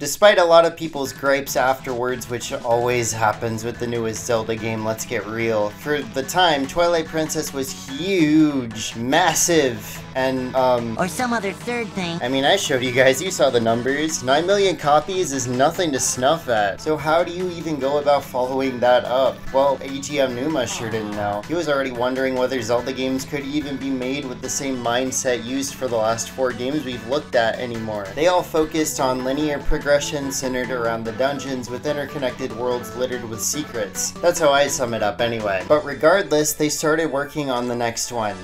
Despite a lot of people's gripes afterwards, which always happens with the newest Zelda game, let's get real. For the time, Twilight Princess was huge, massive, and or some other third thing. I mean, I showed you guys, you saw the numbers. 9 million copies is nothing to snuff at. So how do you even go about following that up? Well, AGM Numa sure didn't know. He was already wondering whether Zelda games could even be made with the same mindset used for the last 4 games we've looked at anymore. They all focused on linear progression centered around the dungeons with interconnected worlds littered with secrets. That's how I sum it up anyway. But regardless, they started working on the next one.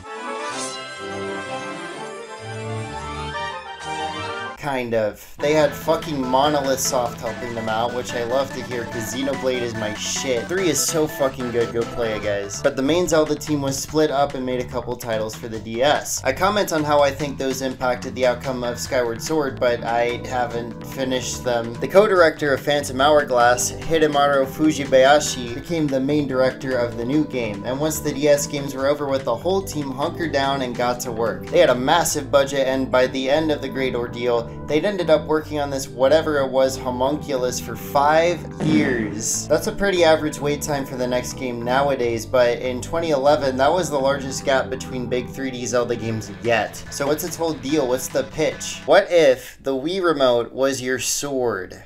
Kind of. They had fucking Monolith Soft helping them out, which I love to hear because Xenoblade is my shit. 3 is so fucking good, go play it guys. But the main Zelda team was split up and made a couple titles for the DS. I comment on how I think those impacted the outcome of Skyward Sword, but I haven't finished them. The co-director of Phantom Hourglass, Hidemaru Fujibayashi, became the main director of the new game, and once the DS games were over with, the whole team hunkered down and got to work. They had a massive budget, and by the end of the Great Ordeal, they'd ended up working on this whatever it was homunculus for 5 years. That's a pretty average wait time for the next game nowadays, but in 2011 that was the largest gap between big 3D Zelda games yet. So what's its whole deal? What's the pitch? What if the Wii Remote was your sword?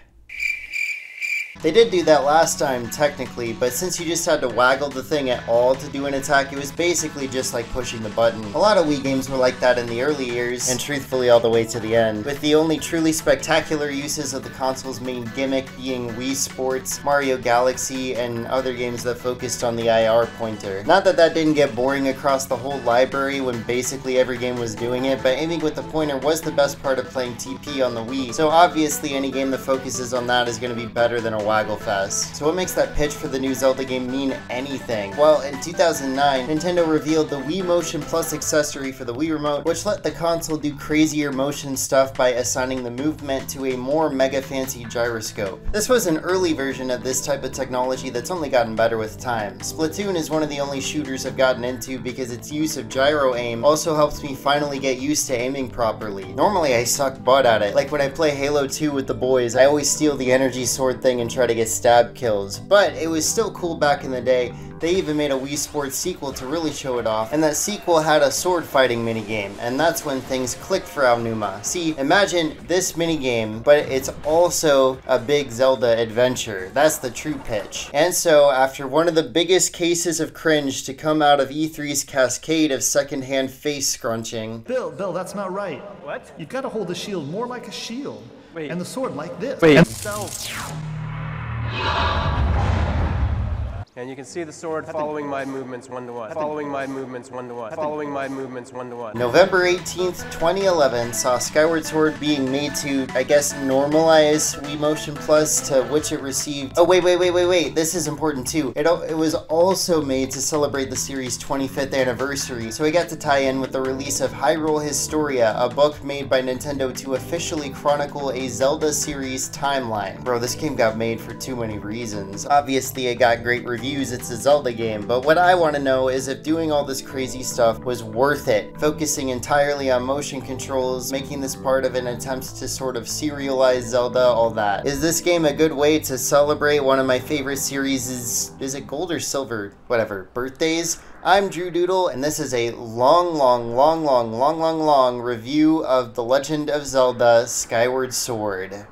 They did do that last time, technically, but since you just had to waggle the thing at all to do an attack, it was basically just like pushing the button. A lot of Wii games were like that in the early years, and truthfully all the way to the end, with the only truly spectacular uses of the console's main gimmick being Wii Sports, Mario Galaxy, and other games that focused on the IR pointer. Not that that didn't get boring across the whole library when basically every game was doing it, but aiming with the pointer was the best part of playing TP on the Wii, so obviously any game that focuses on that is going to be better than a Waggle Fest. So what makes that pitch for the new Zelda game mean anything? Well, in 2009, Nintendo revealed the Wii Motion Plus accessory for the Wii Remote, which let the console do crazier motion stuff by assigning the movement to a more mega fancy gyroscope. This was an early version of this type of technology that's only gotten better with time. Splatoon is one of the only shooters I've gotten into because its use of gyro aim also helps me finally get used to aiming properly. Normally I suck butt at it. Like when I play Halo 2 with the boys, I always steal the energy sword thing and try to get stab kills, but it was still cool back in the day. They even made a Wii Sports sequel to really show it off, and that sequel had a sword fighting minigame, and that's when things clicked for Aonuma. See, imagine this minigame, but it's also a big Zelda adventure. That's the true pitch. And so, after one of the biggest cases of cringe to come out of E3's cascade of secondhand face scrunching... Bill, that's not right. What? You've got to hold the shield more like a shield. Wait. And the sword like this. Wait. And so... And you can see the sword following my movements one to one. Following my movements one to one. Following my movements one to one. November 18th, 2011 saw Skyward Sword being made to, I guess, normalize Wii Motion Plus, to which it received... Oh, wait, this is important too. It was also made to celebrate the series' 25th anniversary, so it got to tie in with the release of Hyrule Historia, a book made by Nintendo to officially chronicle a Zelda series timeline. Bro, this game got made for too many reasons. Obviously, it got great reviews. It's a Zelda game, but what I want to know is if doing all this crazy stuff was worth it, focusing entirely on motion controls, making this part of an attempt to sort of serialize Zelda, all that. Is this game a good way to celebrate one of my favorite series? Is it gold or silver? Whatever. Birthdays? I'm Izzy-Doodle, and this is a long review of The Legend of Zelda Skyward Sword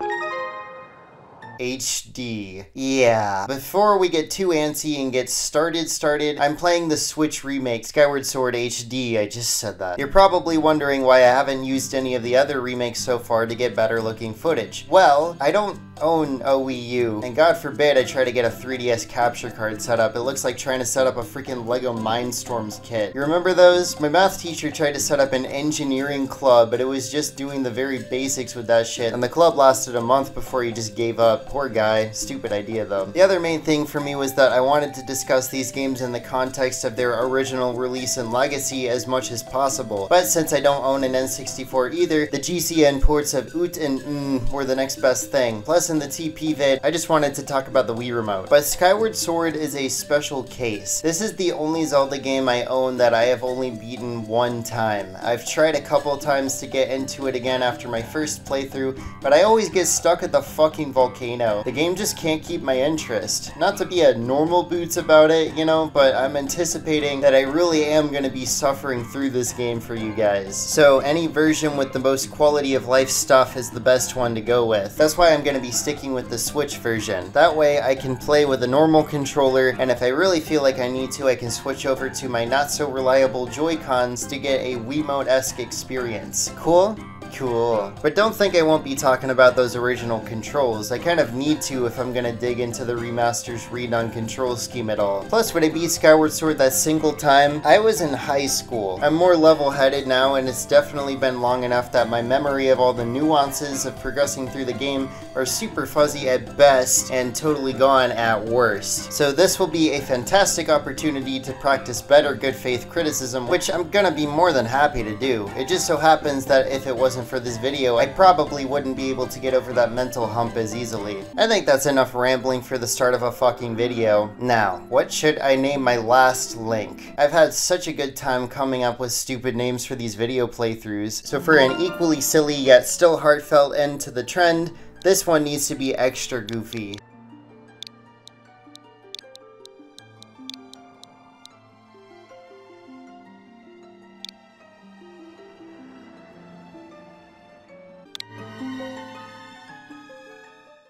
HD. Yeah. Before we get too antsy and get started, I'm playing the Switch remake, Skyward Sword HD. I just said that. You're probably wondering why I haven't used any of the other remakes so far to get better looking footage. Well, I don't own a Wii U, and God forbid I try to get a 3DS capture card set up. It looks like trying to set up a freaking Lego Mindstorms kit. You remember those? My math teacher tried to set up an engineering club, but it was just doing the very basics with that shit, and the club lasted a month before he just gave up. up. Poor guy. Stupid idea though. The other main thing for me was that I wanted to discuss these games in the context of their original release and legacy as much as possible. But since I don't own an N64 either, the GCN ports of Oot and were the next best thing. Plus in the TP vid, I just wanted to talk about the Wii Remote. But Skyward Sword is a special case. This is the only Zelda game I own that I have only beaten one time. I've tried a couple times to get into it again after my first playthrough, but I always get stuck at the fucking volcano. The game just can't keep my interest. Not to be a normal boots about it, you know, but I'm anticipating that I really am going to be suffering through this game for you guys. So any version with the most quality of life stuff is the best one to go with. That's why I'm going to be sticking with the Switch version. That way I can play with a normal controller, and if I really feel like I need to, I can switch over to my not so reliable Joy-Cons to get a Wiimote-esque experience. Cool? Cool. But don't think I won't be talking about those original controls. I kind of need to if I'm gonna dig into the remaster's redone control scheme at all. Plus, when I beat Skyward Sword that single time, I was in high school. I'm more level-headed now, and it's definitely been long enough that my memory of all the nuances of progressing through the game are super fuzzy at best and totally gone at worst. So this will be a fantastic opportunity to practice better good faith criticism, which I'm gonna be more than happy to do. It just so happens that if it wasn't for this video, I probably wouldn't be able to get over that mental hump as easily. I think that's enough rambling for the start of a fucking video. Now, what should I name my last link? I've had such a good time coming up with stupid names for these video playthroughs, so for an equally silly yet still heartfelt end to the trend, this one needs to be extra goofy.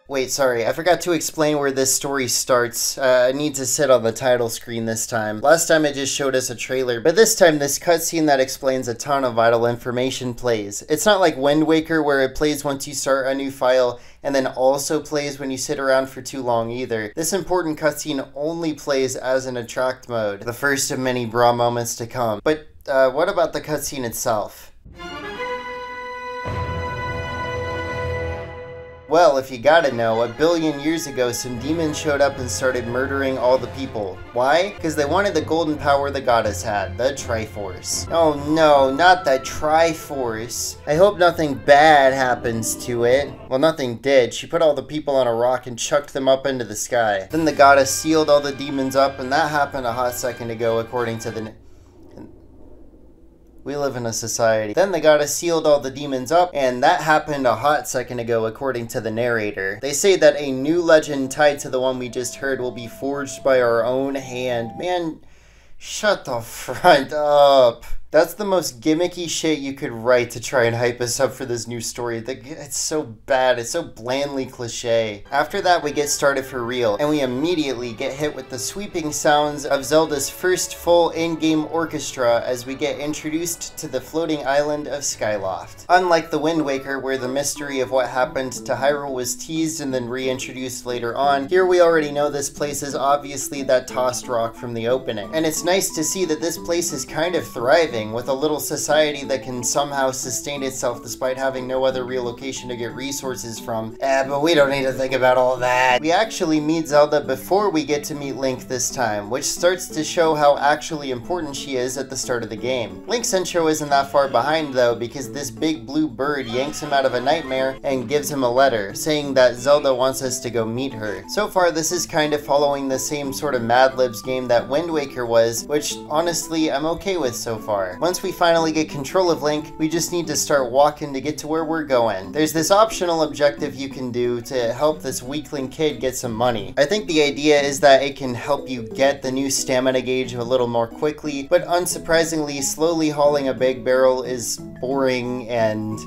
Wait, sorry, I forgot to explain where this story starts. I need to sit on the title screen this time. Last time it just showed us a trailer, but this time this cutscene that explains a ton of vital information plays. It's not like Wind Waker where it plays once you start a new file and then also plays when you sit around for too long either. This important cutscene only plays as an attract mode, the first of many bra moments to come. But what about the cutscene itself? Well, if you gotta know, 1 billion years ago some demons showed up and started murdering all the people. Why? Because they wanted the golden power the goddess had, the Triforce. Oh no, not the Triforce. I hope nothing bad happens to it. Well, nothing did. She put all the people on a rock and chucked them up into the sky. Then the goddess sealed all the demons up, and that happened a hot second ago according to the... We live in a society. Then the goddess sealed all the demons up, and that happened a hot second ago according to the narrator. They say that a new legend tied to the one we just heard will be forged by our own hand. Man, shut the front up. That's the most gimmicky shit you could write to try and hype us up for this new story. It's so bad, it's so blandly cliche. After that, we get started for real, and we immediately get hit with the sweeping sounds of Zelda's first full in-game orchestra as we get introduced to the floating island of SKYLOFT. Unlike the Wind Waker, where the mystery of what happened to Hyrule was teased and then reintroduced later on, here we already know this place is obviously that tossed rock from the opening. And it's nice to see that this place is kind of thriving, with a little society that can somehow sustain itself despite having no other real location to get resources from. But we don't need to think about all that. We actually meet Zelda before we get to meet Link this time, which starts to show how actually important she is at the start of the game. Link's intro isn't that far behind though, because this big blue bird yanks him out of a nightmare and gives him a letter, saying that Zelda wants us to go meet her. So far this is kind of following the same sort of Mad Libs game that Wind Waker was, which honestly I'm okay with so far. Once we finally get control of Link, we just need to start walking to get to where we're going. There's this optional objective you can do to help this weakling kid get some money. I think the idea is that it can help you get the new stamina gauge a little more quickly, but unsurprisingly, slowly hauling a big barrel is boring and...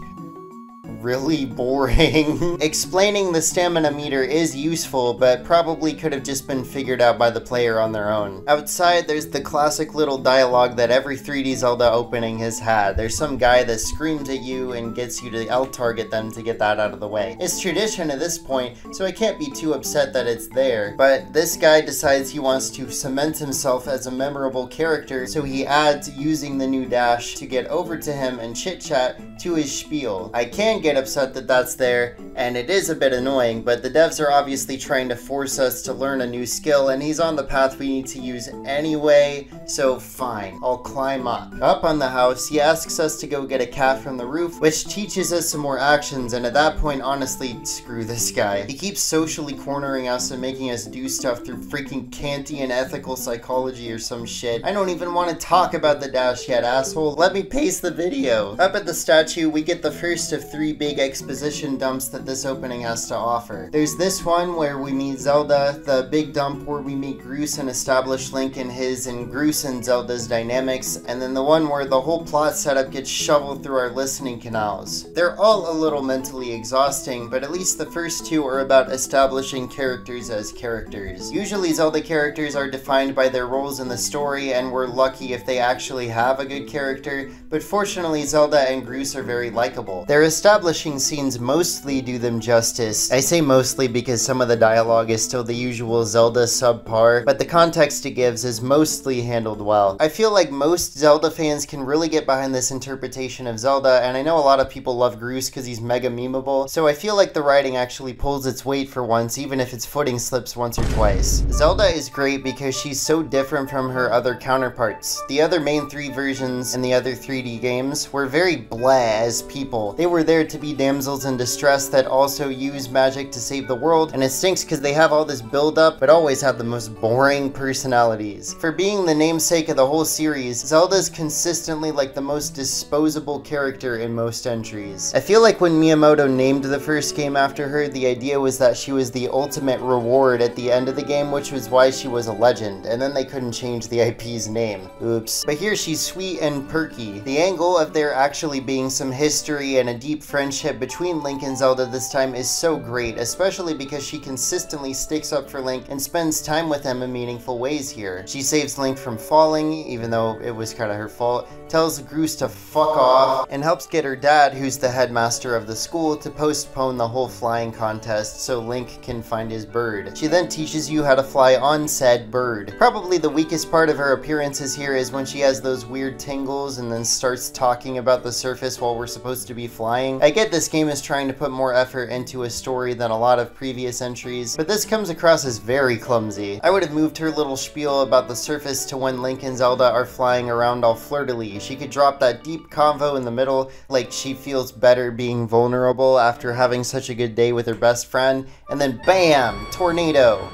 really boring. Explaining the stamina meter is useful, but probably could have just been figured out by the player on their own. Outside, there's the classic little dialogue that every 3D Zelda opening has had. There's some guy that screams at you and gets you to L-target them to get that out of the way. It's tradition at this point, so I can't be too upset that it's there, but this guy decides he wants to cement himself as a memorable character, so he adds using the new dash to get over to him and chit-chat to his spiel. I can get get upset that that's there, and it is a bit annoying, but the devs are obviously trying to force us to learn a new skill, and he's on the path we need to use anyway, so fine, I'll climb up. Up on the house, he asks us to go get a cat from the roof, which teaches us some more actions, and at that point, honestly, screw this guy. He keeps socially cornering us and making us do stuff through freaking Kantian ethical psychology or some shit. I don't even want to talk about the dash yet, asshole. Let me pace the video. Up at the statue, we get the first of 3 big exposition dumps that this opening has to offer. There's this one where we meet Zelda, the big dump where we meet Groose and establish Link and his and Groose and Zelda's dynamics, and then the one where the whole plot setup gets shoveled through our listening canals. They're all a little mentally exhausting, but at least the first 2 are about establishing characters as characters. Usually Zelda characters are defined by their roles in the story, and we're lucky if they actually have a good character, but fortunately Zelda and Groose are very likable. Their establishing scenes mostly do them justice. I say mostly because some of the dialogue is still the usual Zelda subpar, but the context it gives is mostly handled well. I feel like most Zelda fans can really get behind this interpretation of Zelda, and I know a lot of people love Groose because he's mega memeable, so I feel like the writing actually pulls its weight for once, even if its footing slips once or twice. Zelda is great because she's so different from her other counterparts. The other main 3 versions in the other 3D games were very bleh as people. They were there to be damsels in distress that also use magic to save the world, and it stinks because they have all this build up but always have the most boring personalities. For being the namesake of the whole series, Zelda's consistently like the most disposable character in most entries. I feel like when Miyamoto named the first game after her, the idea was that she was the ultimate reward at the end of the game, which was why she was a legend, and then they couldn't change the IP's name. Oops. But here she's sweet and perky. The angle of there actually being some history and a deep friendship between Link and Zelda this time is so great, especially because she consistently sticks up for Link and spends time with him in meaningful ways here. She saves Link from falling, even though it was kind of her fault, tells Groose to fuck off, and helps get her dad, who's the headmaster of the school, to postpone the whole flying contest so Link can find his bird. She then teaches you how to fly on said bird. Probably the weakest part of her appearances here is when she has those weird tingles and then starts talking about the surface while we're supposed to be flying. I get this game is trying to put more effort into a story than a lot of previous entries, but this comes across as very clumsy. I would have moved her little spiel about the surface to when Link and Zelda are flying around all flirtily. She could drop that deep convo in the middle, like she feels better being vulnerable after having such a good day with her best friend, and then BAM! Tornado!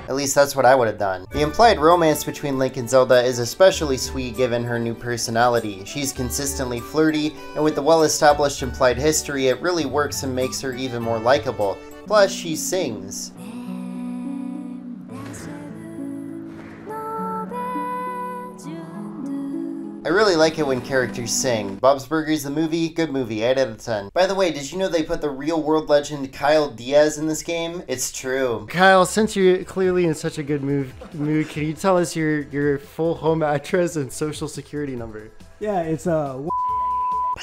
At least that's what I would have done. The implied romance between Link and Zelda is especially sweet given her new personality. She's consistently flirty, and with the well-established implied history, it really works and makes her even more likable. Plus, she sings. I really like it when characters sing. Bob's Burgers the movie, good movie, 8 out of 10. By the way, did you know they put the real world legend Kyle Diaz in this game? It's true. Kyle, since you're clearly in such a good mood, can you tell us your full home address and social security number? Yeah, it's By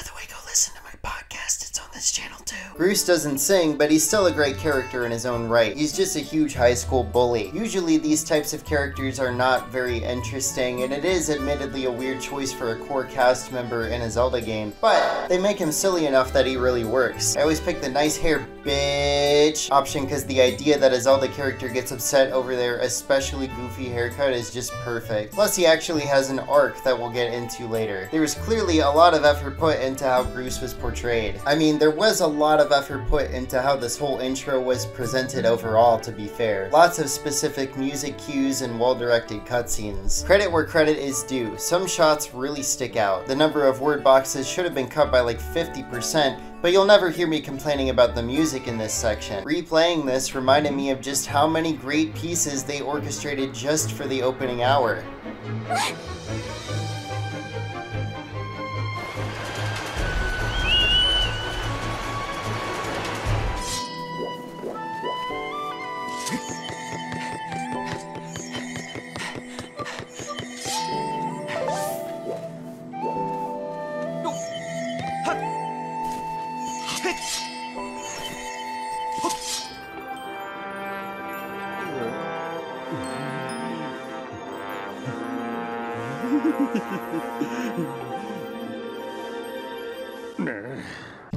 the way, go listen to my podcast. It's on this channel too. Groose doesn't sing, but he's still a great character in his own right. He's just a huge high school bully. Usually these types of characters are not very interesting, and it is admittedly a weird choice for a core cast member in a Zelda game, but they make him silly enough that he really works. I always pick the nice hair bitch option because the idea that a Zelda character gets upset over their especially goofy haircut is just perfect. Plus he actually has an arc that we'll get into later. There was clearly a lot of effort put into how Groose was portrayed. I mean, there was a lot of effort put into how this whole intro was presented overall, to be fair. Lots of specific music cues and well-directed cutscenes. Credit where credit is due. Some shots really stick out. The number of word boxes should have been cut by like 50%, but you'll never hear me complaining about the music in this section. Replaying this reminded me of just how many great pieces they orchestrated just for the opening hour.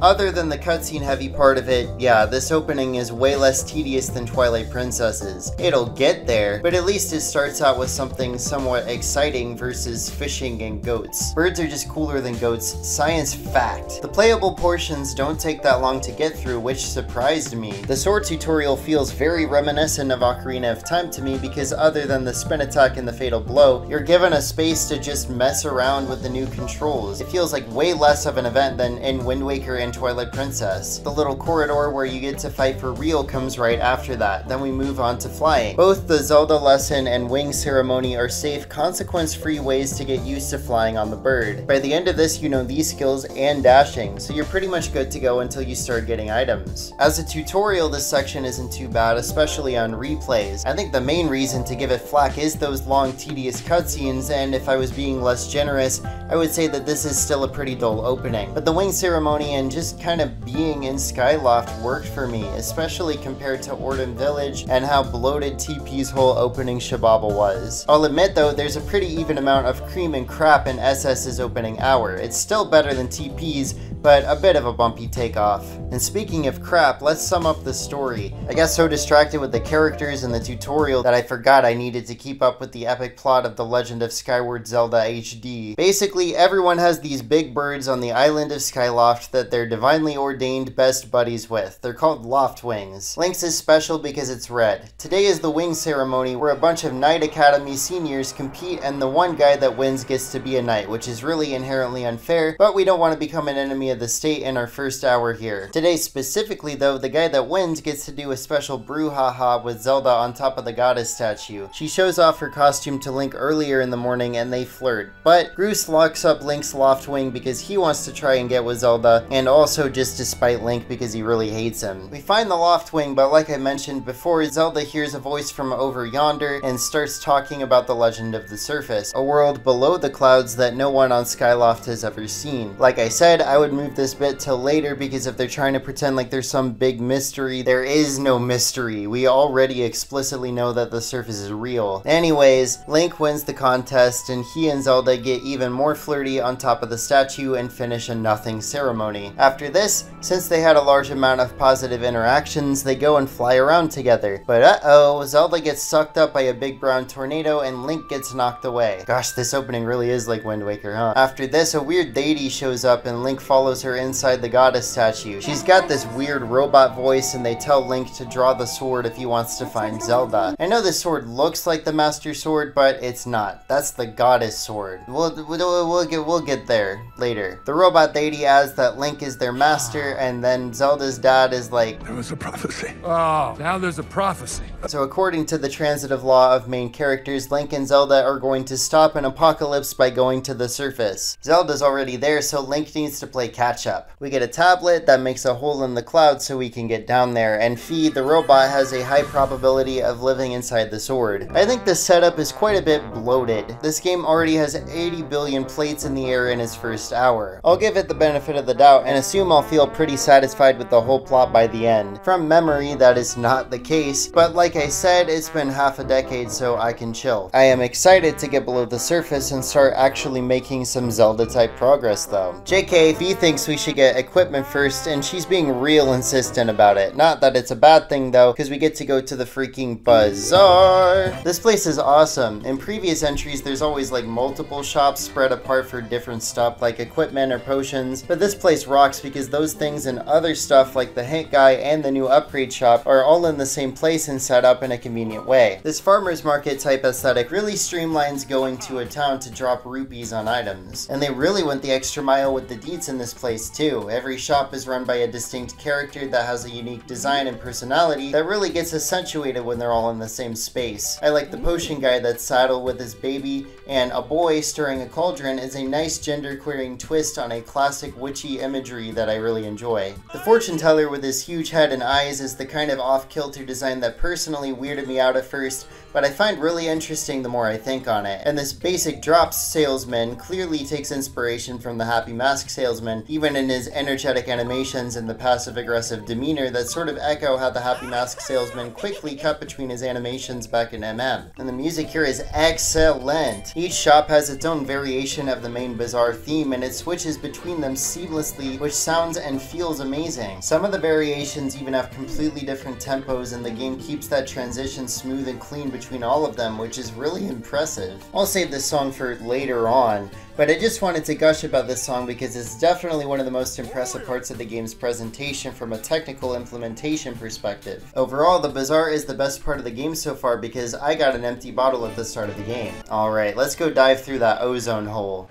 Other than the cutscene heavy part of it, yeah, this opening is way less tedious than Twilight Princess's. It'll get there, but at least it starts out with something somewhat exciting versus fishing and goats. Birds are just cooler than goats, science fact. The playable portions don't take that long to get through, which surprised me. The sword tutorial feels very reminiscent of Ocarina of Time to me because other than the spin attack and the fatal blow, you're given a space to just mess around with the new controls. It feels like way less of an event than in Wind Waker and Twilight Princess. The little corridor where you get to fight for real comes right after that. Then we move on to flying. Both the Zelda lesson and wing ceremony are safe, consequence-free ways to get used to flying on the bird. By the end of this, you know these skills and dashing, so you're pretty much good to go until you start getting items. As a tutorial, this section isn't too bad, especially on replays. I think the main reason to give it flack is those long, tedious cutscenes, and if I was being less generous, I would say that this is still a pretty dull opening. But the wing ceremony and just kind of being in SKYLOFT worked for me, especially compared to Ordon Village and how bloated TP's whole opening shababble was. I'll admit though, there's a pretty even amount of cream and crap in SS's opening hour. It's still better than TP's, but a bit of a bumpy takeoff. And speaking of crap, let's sum up the story. I got so distracted with the characters and the tutorial that I forgot I needed to keep up with the epic plot of The Legend of Skyward Zelda HD. Basically, everyone has these big birds on the island of SKYLOFT that they're divinely ordained best buddies with. They're called Loft Wings. Link's is special because it's red. Today is the wing ceremony where a bunch of Knight Academy seniors compete and the one guy that wins gets to be a knight, which is really inherently unfair, but we don't want to become an enemy of the state in our first hour here. Today specifically though, the guy that wins gets to do a special brouhaha with Zelda on top of the goddess statue. She shows off her costume to Link earlier in the morning and they flirt, but Groose locks up Link's loft wing because he wants to try and get with Zelda, and also just to spite Link because he really hates him. We find the loft wing, but like I mentioned before, Zelda hears a voice from over yonder and starts talking about the legend of the surface, a world below the clouds that no one on SKYLOFT has ever seen. Like I said, I would move this bit till later because if they're trying to pretend like there's some big mystery, there is no mystery. We already explicitly know that the surface is real. Anyways, Link wins the contest and he and Zelda get even more flirty on top of the statue and finish a nothing ceremony. After this, since they had a large amount of positive interactions, they go and fly around together. But uh-oh, Zelda gets sucked up by a big brown tornado and Link gets knocked away. Gosh, this opening really is like Wind Waker, huh? After this, a weird deity shows up and Link follows her inside the goddess statue. She's got this weird robot voice and they tell Link to draw the sword if he wants to find Zelda. I know this sword looks like the Master Sword, but it's not. That's the goddess sword. We'll get there later. The robot deity adds that Link is their master, and then Zelda's dad is like, there was a prophecy. Oh, now there's a prophecy. So according to the transitive law of main characters, Link and Zelda are going to stop an apocalypse by going to the surface. Zelda's already there, so Link needs to play catch up. We get a tablet that makes a hole in the cloud so we can get down there, and Fi, the robot, has a high probability of living inside the sword. I think the setup is quite a bit bloated. This game already has 80 billion plates in the air in its first hour. I'll give it the benefit of the doubt and assume I'll feel pretty satisfied with the whole plot by the end. From memory, that is not the case, but like I said, it's been half a decade so I can chill. I am excited to get below the surface and start actually making some Zelda type progress though. JK, Fi thinks we should get equipment first and she's being real insistent about it. Not that it's a bad thing though, because we get to go to the freaking bazaar. This place is awesome. In previous entries, there's always like multiple shops spread apart for different stuff like equipment or potions, but this place rocks because those things and other stuff like the hint guy and the new upgrade shop are all in the same place and set up in a convenient way. This farmer's market type aesthetic really streamlines going to a town to drop rupees on items. And they really went the extra mile with the deets in this place too. Every shop is run by a distinct character that has a unique design and personality that really gets accentuated when they're all in the same space. I like the potion guy that's saddled with his baby, and a boy stirring a cauldron is a nice gender-queering twist on a classic witchy imagery that I really enjoy. The fortune teller with his huge head and eyes is the kind of off-kilter design that personally weirded me out at first, but I find really interesting the more I think on it. And this basic drops salesman clearly takes inspiration from the Happy Mask salesman, even in his energetic animations and the passive-aggressive demeanor that sort of echo how the Happy Mask salesman quickly cut between his animations back in MM. And the music here is excellent. Each shop has its own variation of the main bazaar theme and it switches between them seamlessly, which sounds and feels amazing. Some of the variations even have completely different tempos, and the game keeps that transition smooth and clean between all of them, which is really impressive. I'll save this song for later on, but I just wanted to gush about this song because it's definitely one of the most impressive parts of the game's presentation from a technical implementation perspective. Overall, the BAZAAR is the best part of the game so far because I got an empty bottle at the start of the game. Alright, let's go dive through that ozone hole.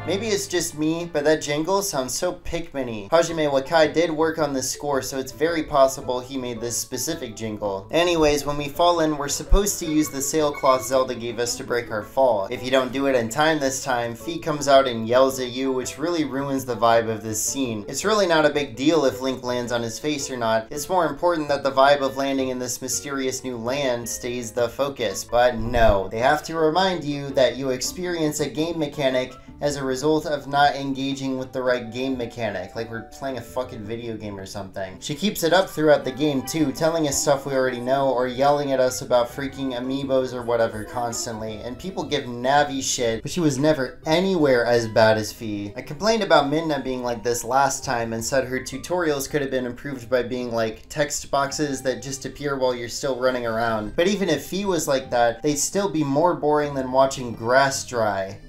Maybe it's just me, but that jingle sounds so Pikmin-y. Hajime Wakai did work on this score, so it's very possible he made this specific jingle. Anyways, when we fall in, we're supposed to use the sailcloth Zelda gave us to break our fall. If you don't do it in time this time, Fi comes out and yells at you, which really ruins the vibe of this scene. It's really not a big deal if Link lands on his face or not. It's more important that the vibe of landing in this mysterious new land stays the focus. But no, they have to remind you that you experience a game mechanic as a result of not engaging with the right game mechanic, like we're playing a fucking video game or something. She keeps it up throughout the game too, telling us stuff we already know or yelling at us about freaking amiibos or whatever constantly, and people give Navi shit, but she was never anywhere as bad as Fi. I complained about Midna being like this last time and said her tutorials could have been improved by being like text boxes that just appear while you're still running around, but even if Fi was like that, they'd still be more boring than watching grass dry.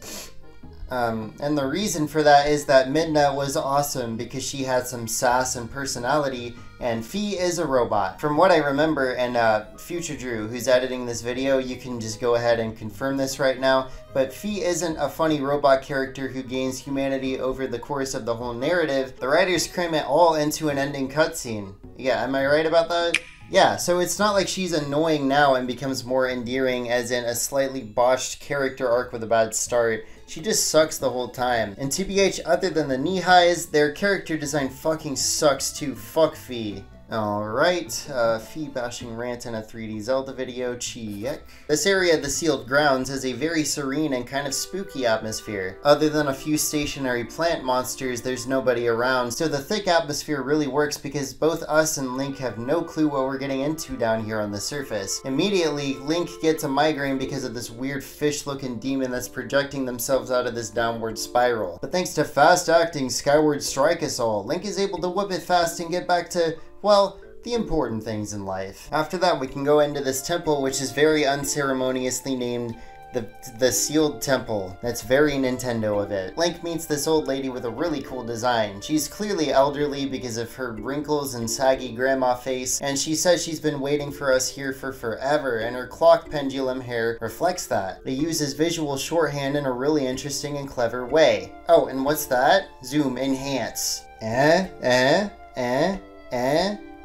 And the reason for that is that Midna was awesome because she had some sass and personality, and Fi is a robot. From what I remember, and Future Drew, who's editing this video, you can just go ahead and confirm this right now, but Fi isn't a funny robot character who gains humanity over the course of the whole narrative. The writers cram it all into an ending cutscene. Yeah, am I right about that? Yeah, so it's not like she's annoying now and becomes more endearing as in a slightly botched character arc with a bad start. She just sucks the whole time. And TBH, other than the knee-highs, their character design fucking sucks too. Fuck Fi. Alright, Fi bashing rant in a 3D Zelda video, check. This area of the sealed grounds has a very serene and kind of spooky atmosphere. Other than a few stationary plant monsters, there's nobody around, so the thick atmosphere really works because both us and Link have no clue what we're getting into down here on the surface. Immediately, Link gets a migraine because of this weird fish-looking demon that's projecting themselves out of this downward spiral. But thanks to fast-acting Skyward Strike Us All, Link is able to whip it fast and get back to, well, the important things in life. After that, we can go into this temple, which is very unceremoniously named the Sealed Temple. That's very Nintendo of it. Link meets this old lady with a really cool design. She's clearly elderly because of her wrinkles and saggy grandma face, and she says she's been waiting for us here for forever, and her clock pendulum hair reflects that. It uses visual shorthand in a really interesting and clever way. Oh, and what's that? Zoom, enhance.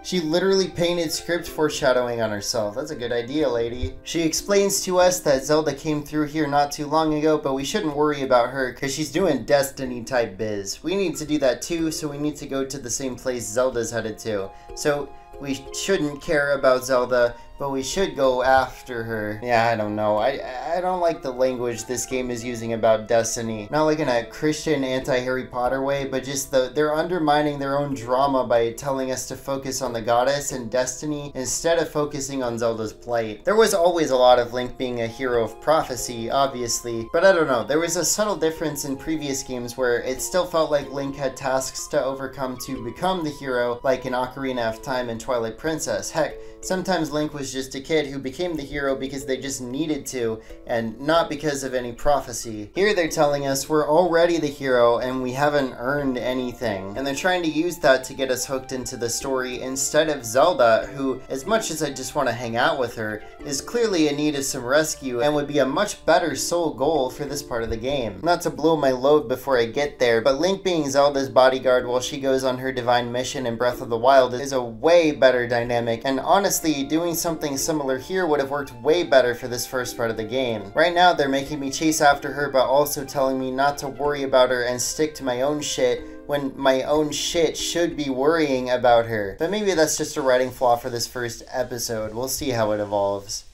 She literally painted script foreshadowing on herself. That's a good idea, lady. She explains to us that Zelda came through here not too long ago, but we shouldn't worry about her because she's doing Destiny type biz. We need to do that too, so we need to go to the same place Zelda's headed to. So we shouldn't care about Zelda, but we should go after her. Yeah, I don't know. I don't like the language this game is using about Destiny. Not like in a Christian anti-Harry Potter way, but just they're undermining their own drama by telling us to focus on the goddess and Destiny instead of focusing on Zelda's plight. There was always a lot of Link being a hero of prophecy, obviously, but I don't know. There was a subtle difference in previous games where it still felt like Link had tasks to overcome to become the hero, like in Ocarina of Time and Twilight Princess. Heck, sometimes Link was just a kid who became the hero because they just needed to, and not because of any prophecy. Here they're telling us we're already the hero and we haven't earned anything. And they're trying to use that to get us hooked into the story instead of Zelda, who, as much as I just want to hang out with her, is clearly in need of some rescue and would be a much better sole goal for this part of the game. Not to blow my load before I get there, but Link being Zelda's bodyguard while she goes on her divine mission in Breath of the Wild is a way better dynamic, and honestly, doing something similar here would have worked way better for this first part of the game. Right now, they're making me chase after her, but also telling me not to worry about her and stick to my own shit, when my own shit should be worrying about her. But maybe that's just a writing flaw for this first episode. We'll see how it evolves.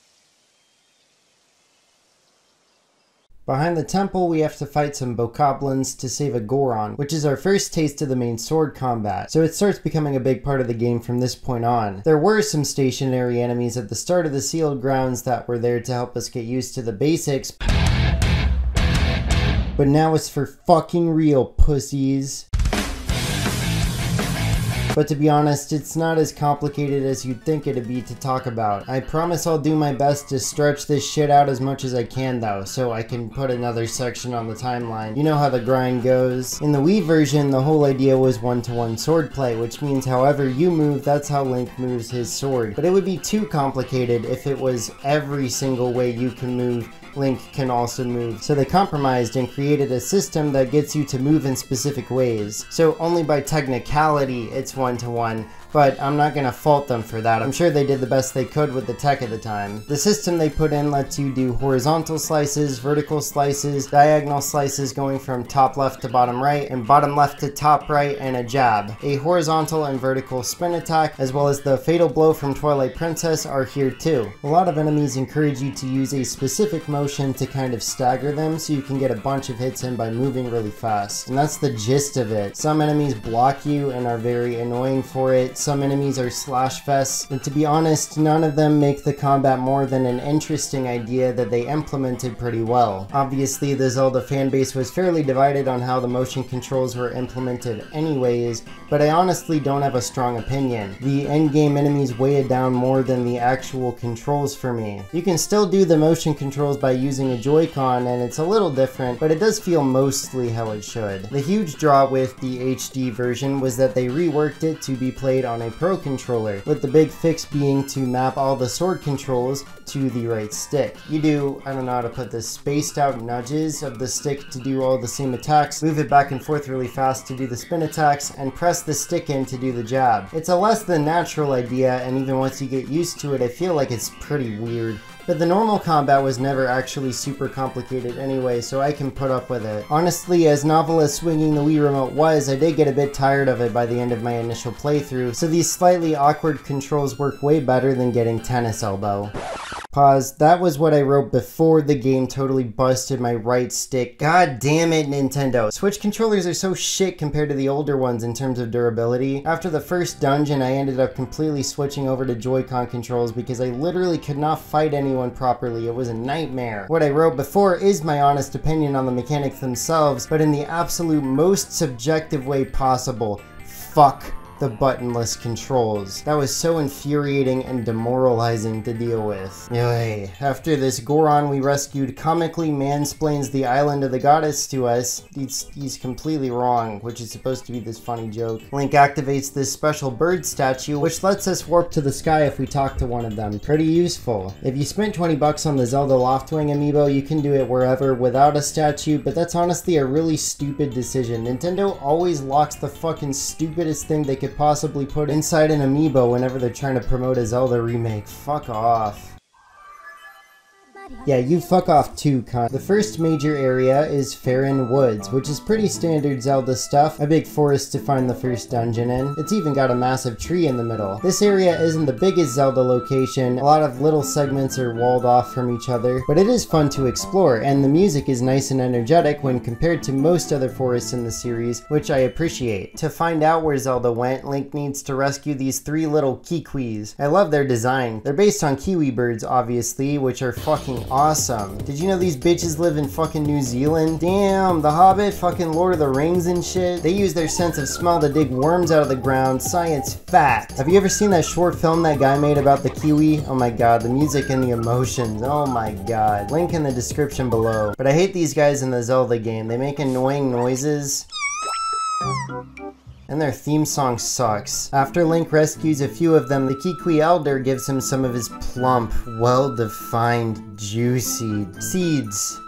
Behind the temple, we have to fight some bokoblins to save a Goron, which is our first taste of the main sword combat, so it starts becoming a big part of the game from this point on. There were some stationary enemies at the start of the sealed grounds that were there to help us get used to the basics, but now it's for fucking real, pussies. But to be honest, it's not as complicated as you'd think it'd be to talk about. I promise I'll do my best to stretch this shit out as much as I can though, so I can put another section on the timeline. You know how the grind goes. In the Wii version, the whole idea was one-to-one sword play, which means however you move, that's how Link moves his sword. But it would be too complicated if it was every single way you can move, Link can also move. So they compromised and created a system that gets you to move in specific ways. So only by technicality it's one-to-one, but I'm not gonna fault them for that. I'm sure they did the best they could with the tech at the time. The system they put in lets you do horizontal slices, vertical slices, diagonal slices going from top left to bottom right, and bottom left to top right, and a jab. A horizontal and vertical spin attack, as well as the fatal blow from Twilight Princess are here too. A lot of enemies encourage you to use a specific motion to kind of stagger them so you can get a bunch of hits in by moving really fast. And that's the gist of it. Some enemies block you and are very annoying for it. Some enemies are slash fests, and to be honest, none of them make the combat more than an interesting idea that they implemented pretty well. Obviously, the Zelda fanbase was fairly divided on how the motion controls were implemented anyways, but I honestly don't have a strong opinion. The endgame enemies weigh it down more than the actual controls for me. You can still do the motion controls by using a Joy-Con, and it's a little different, but it does feel mostly how it should. The huge draw with the HD version was that they reworked it to be played on a Pro controller, with the big fix being to map all the sword controls to the right stick. You do, I don't know how to put this, spaced out nudges of the stick to do all the same attacks, move it back and forth really fast to do the spin attacks, and press the stick in to do the jab. It's a less than natural idea, and even once you get used to it, I feel like it's pretty weird. But the normal combat was never actually super complicated anyway, so I can put up with it. Honestly, as novel as swinging the Wii remote was, I did get a bit tired of it by the end of my initial playthrough, so these slightly awkward controls work way better than getting tennis elbow. Pause. That was what I wrote before the game totally busted my right stick. God damn it, Nintendo. Switch controllers are so shit compared to the older ones in terms of durability. After the first dungeon, I ended up completely switching over to Joy-Con controls because I literally could not fight anyone properly. It was a nightmare. What I wrote before is my honest opinion on the mechanics themselves, but in the absolute most subjective way possible. Fuck the buttonless controls. That was so infuriating and demoralizing to deal with. Anyway, after this Goron we rescued comically mansplains the island of the goddess to us. He's completely wrong, which is supposed to be this funny joke. Link activates this special bird statue, which lets us warp to the sky if we talk to one of them. Pretty useful. If you spent 20 bucks on the Zelda Loftwing amiibo, you can do it wherever without a statue, but that's honestly a really stupid decision. Nintendo always locks the fucking stupidest thing they could possibly put inside an amiibo whenever they're trying to promote a Zelda remake. Fuck off. Yeah, you fuck off too, cunt. The first major area is FARON Woods, which is pretty standard Zelda stuff. A big forest to find the first dungeon in. It's even got a massive tree in the middle. This area isn't the biggest Zelda location. A lot of little segments are walled off from each other, but it is fun to explore, and the music is nice and energetic when compared to most other forests in the series, which I appreciate. To find out where Zelda went, Link needs to rescue these 3 little kiwis. I love their design. They're based on kiwi birds, obviously, which are fucking awesome. Did you know these bitches live in fucking New Zealand? Damn, The Hobbit, fucking Lord of the Rings and shit. They use their sense of smell to dig worms out of the ground. Science fact. Have you ever seen that short film that guy made about the kiwi? Oh my god, the music and the emotions. Oh my god. Link in the description below. But I hate these guys in the Zelda game. They make annoying noises. And their theme song sucks. After Link rescues a few of them, the Kiwi Elder gives him some of his plump, well-defined, juicy seeds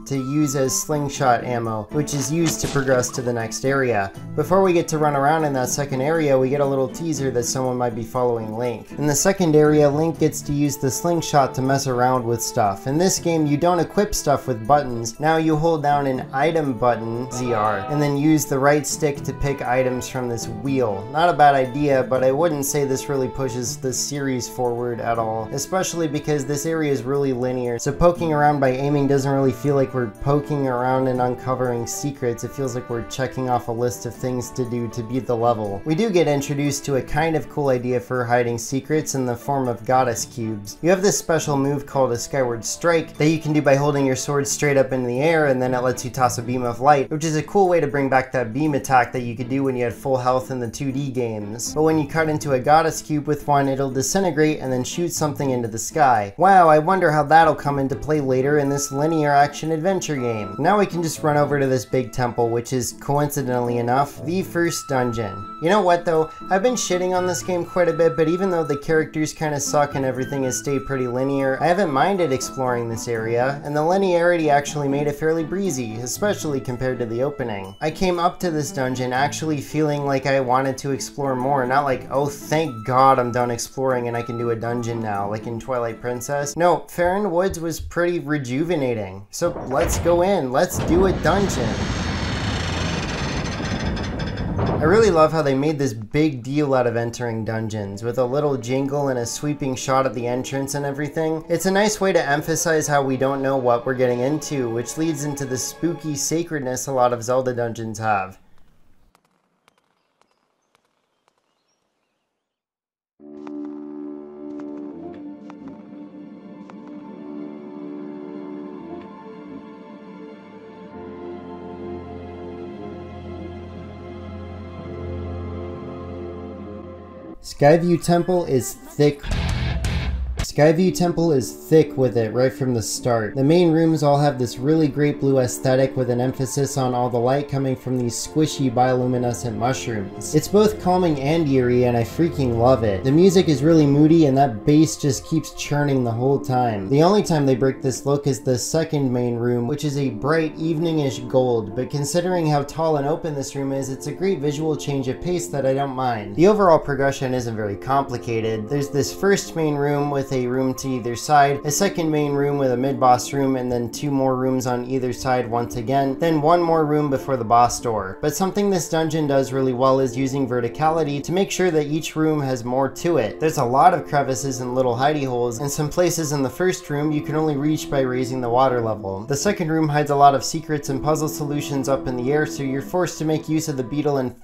to use as slingshot ammo, which is used to progress to the next area. Before we get to run around in that second area, we get a little teaser that someone might be following Link. In the second area, Link gets to use the slingshot to mess around with stuff. In this game, you don't equip stuff with buttons. Now you hold down an item button, ZR, and then use the right stick to pick items from this wheel. Not a bad idea, but I wouldn't say this really pushes the series forward at all, especially because this area is really linear, so poking around by aiming doesn't really feel like we're poking around and uncovering secrets. It feels like we're checking off a list of things to do to beat the level. We do get introduced to a kind of cool idea for hiding secrets in the form of goddess cubes. You have this special move called a Skyward Strike that you can do by holding your sword straight up in the air, and then it lets you toss a beam of light, which is a cool way to bring back that beam attack that you could do when you had full health in the 2D games. But when you cut into a goddess cube with one, it'll disintegrate and then shoot something into the sky. Wow, I wonder how that'll come into play later in this linear action adventure game. Now we can just run over to this big temple, which is, coincidentally enough, the first dungeon. You know what though? I've been shitting on this game quite a bit, but even though the characters kind of suck and everything has stayed pretty linear, I haven't minded exploring this area, and the linearity actually made it fairly breezy, especially compared to the opening. I came up to this dungeon actually feeling like I wanted to explore more, not like, oh thank god I'm done exploring and I can do a dungeon now, like in Twilight Princess. No, FARON Woods was pretty rejuvenating. So let's go in, let's do a dungeon. I really love how they made this big deal out of entering dungeons, with a little jingle and a sweeping shot at the entrance and everything. It's a nice way to emphasize how we don't know what we're getting into, which leads into the spooky sacredness a lot of Zelda dungeons have. Skyview Temple is thick. Skyview Temple is thick with it right from the start. The main rooms all have this really great blue aesthetic with an emphasis on all the light coming from these squishy bioluminescent mushrooms. It's both calming and eerie, and I freaking love it. The music is really moody and that bass just keeps churning the whole time. The only time they break this look is the second main room, which is a bright evening-ish gold, but considering how tall and open this room is, it's a great visual change of pace that I don't mind. The overall progression isn't very complicated. There's this first main room with a room to either side, a second main room with a mid-boss room, and then 2 more rooms on either side once again, then 1 more room before the boss door. But something this dungeon does really well is using verticality to make sure that each room has more to it. There's a lot of crevices and little hidey holes, and some places in the first room you can only reach by raising the water level. The second room hides a lot of secrets and puzzle solutions up in the air, so you're forced to make use of the beetle and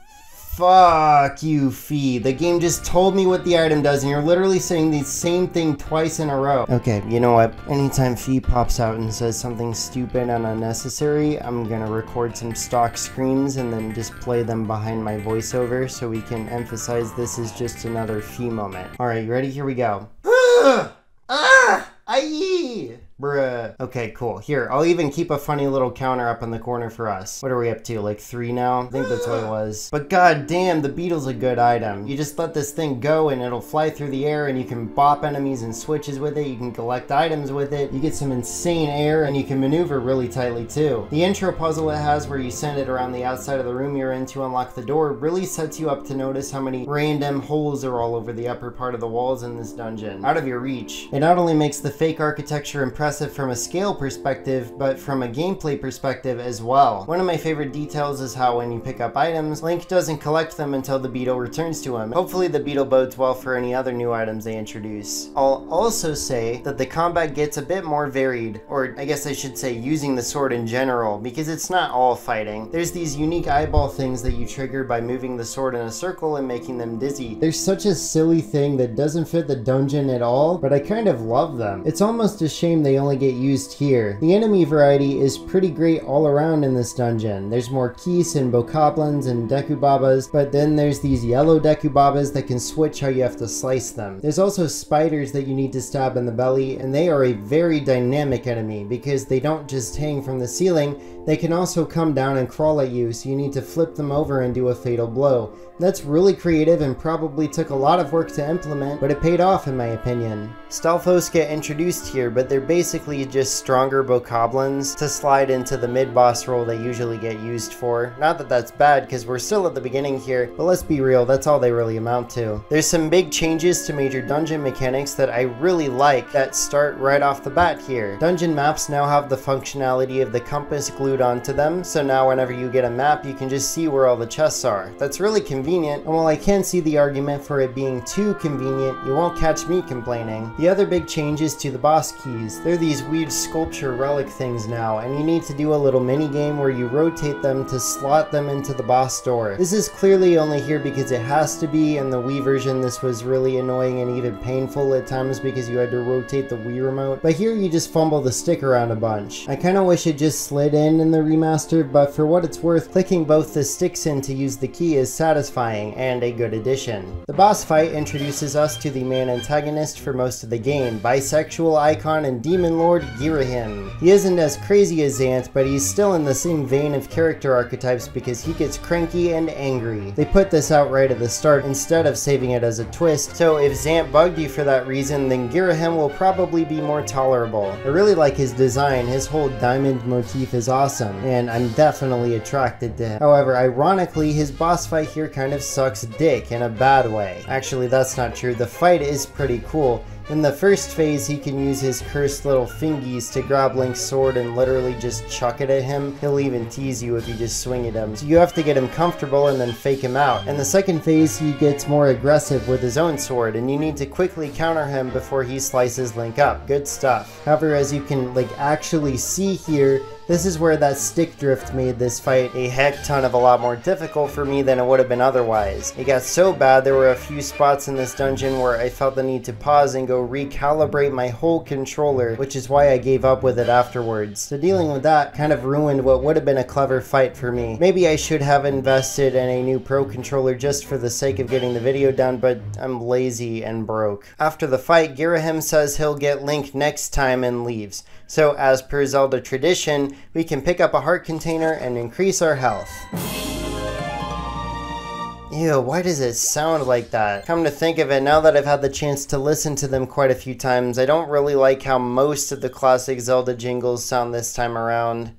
fuck you, Fee. The game just told me what the item does, and you're literally saying the same thing twice in a row. Okay, you know what? Anytime Fee pops out and says something stupid and unnecessary, I'm gonna record some stock screams and then just play them behind my voiceover so we can emphasize this is just another Fee moment. Alright, you ready? Here we go. Aye! Bruh. Okay, cool. Here, I'll even keep a funny little counter up in the corner for us. What are we up to? Like 3 now? I think that's what it was. But god damn, the beetle's a good item. You just let this thing go and it'll fly through the air, and you can bop enemies and switches with it. You can collect items with it. You get some insane air, and you can maneuver really tightly too. The intro puzzle it has, where you send it around the outside of the room you're in to unlock the door, really sets you up to notice how many random holes are all over the upper part of the walls in this dungeon, out of your reach. It not only makes the fake architecture impressive from a scale perspective, but from a gameplay perspective as well. One of my favorite details is how when you pick up items, Link doesn't collect them until the beetle returns to him. Hopefully the beetle bodes well for any other new items they introduce. I'll also say that the combat gets a bit more varied, or I guess I should say using the sword in general, because it's not all fighting. There's these unique eyeball things that you trigger by moving the sword in a circle and making them dizzy. There's such a silly thing that doesn't fit the dungeon at all, but I kind of love them. It's almost a shame they only get used here. The enemy variety is pretty great all around in this dungeon. There's more Keese and Bokoblins and Dekubabas, but then there's these yellow Dekubabas that can switch how you have to slice them. There's also spiders that you need to stab in the belly, and they are a very dynamic enemy because they don't just hang from the ceiling, they can also come down and crawl at you, so you need to flip them over and do a fatal blow. That's really creative and probably took a lot of work to implement, but it paid off in my opinion. Stalfos get introduced here, but they're basically just stronger Bokoblins to slide into the mid-boss role they usually get used for. Not that that's bad, because we're still at the beginning here, but let's be real, that's all they really amount to. There's some big changes to major dungeon mechanics that I really like that start right off the bat here. Dungeon maps now have the functionality of the compass glued onto them, so now whenever you get a map, you can just see where all the chests are. That's really convenient, and while I can see the argument for it being too convenient, you won't catch me complaining. The other big change is to the boss keys. They're these weird sculpture relic things now, and you need to do a little mini game where you rotate them to slot them into the boss door. This is clearly only here because it has to be. In the Wii version this was really annoying and even painful at times because you had to rotate the Wii remote, but here you just fumble the stick around a bunch. I kinda wish it just slid in the remaster, but for what it's worth, clicking both the sticks in to use the key is satisfying and a good addition. The boss fight introduces us to the main antagonist for most of the game, bisexual icon and demon lord Girahim. He isn't as crazy as Zant, but he's still in the same vein of character archetypes because he gets cranky and angry. They put this out right at the start instead of saving it as a twist, so if Zant bugged you for that reason, then Girahim will probably be more tolerable. I really like his design. His whole diamond motif is awesome, and I'm definitely attracted to him. However, ironically, his boss fight here kind of sucks dick in a bad way. Actually, that's not true. The fight is pretty cool. In the first phase, he can use his cursed little fingies to grab Link's sword and literally just chuck it at him. He'll even tease you if you just swing at him. So you have to get him comfortable and then fake him out. In the second phase, he gets more aggressive with his own sword, and you need to quickly counter him before he slices Link up. Good stuff. However, as you can actually see here, this is where that stick drift made this fight a heck ton of a lot more difficult for me than it would have been otherwise. It got so bad there were a few spots in this dungeon where I felt the need to pause and go recalibrate my whole controller, which is why I gave up with it afterwards. So dealing with that kind of ruined what would have been a clever fight for me. Maybe I should have invested in a new Pro controller just for the sake of getting the video done, but I'm lazy and broke. After the fight, Girahim says he'll get Link next time and leaves. So as per Zelda tradition, we can pick up a heart container and increase our health. Ew, why does it sound like that? Come to think of it, now that I've had the chance to listen to them quite a few times, I don't really like how most of the classic Zelda jingles sound this time around.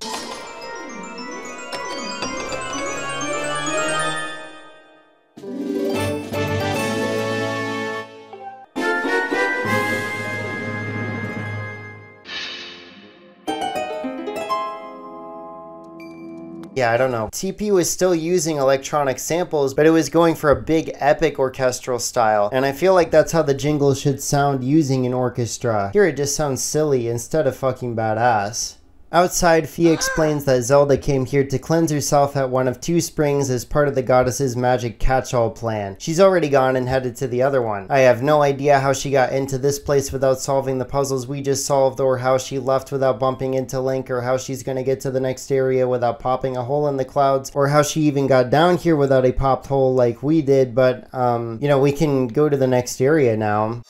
Yeah, I don't know. TP was still using electronic samples, but it was going for a big epic orchestral style, and I feel like that's how the jingle should sound using an orchestra. Here it just sounds silly instead of fucking badass. Outside, Fia explains that Zelda came here to cleanse herself at one of 2 springs as part of the goddess's magic catch-all plan. She's already gone and headed to the other one. I have no idea how she got into this place without solving the puzzles we just solved, or how she left without bumping into Link, or how she's gonna get to the next area without popping a hole in the clouds, or how she even got down here without a popped hole like we did, but, you know, we can go to the next area now.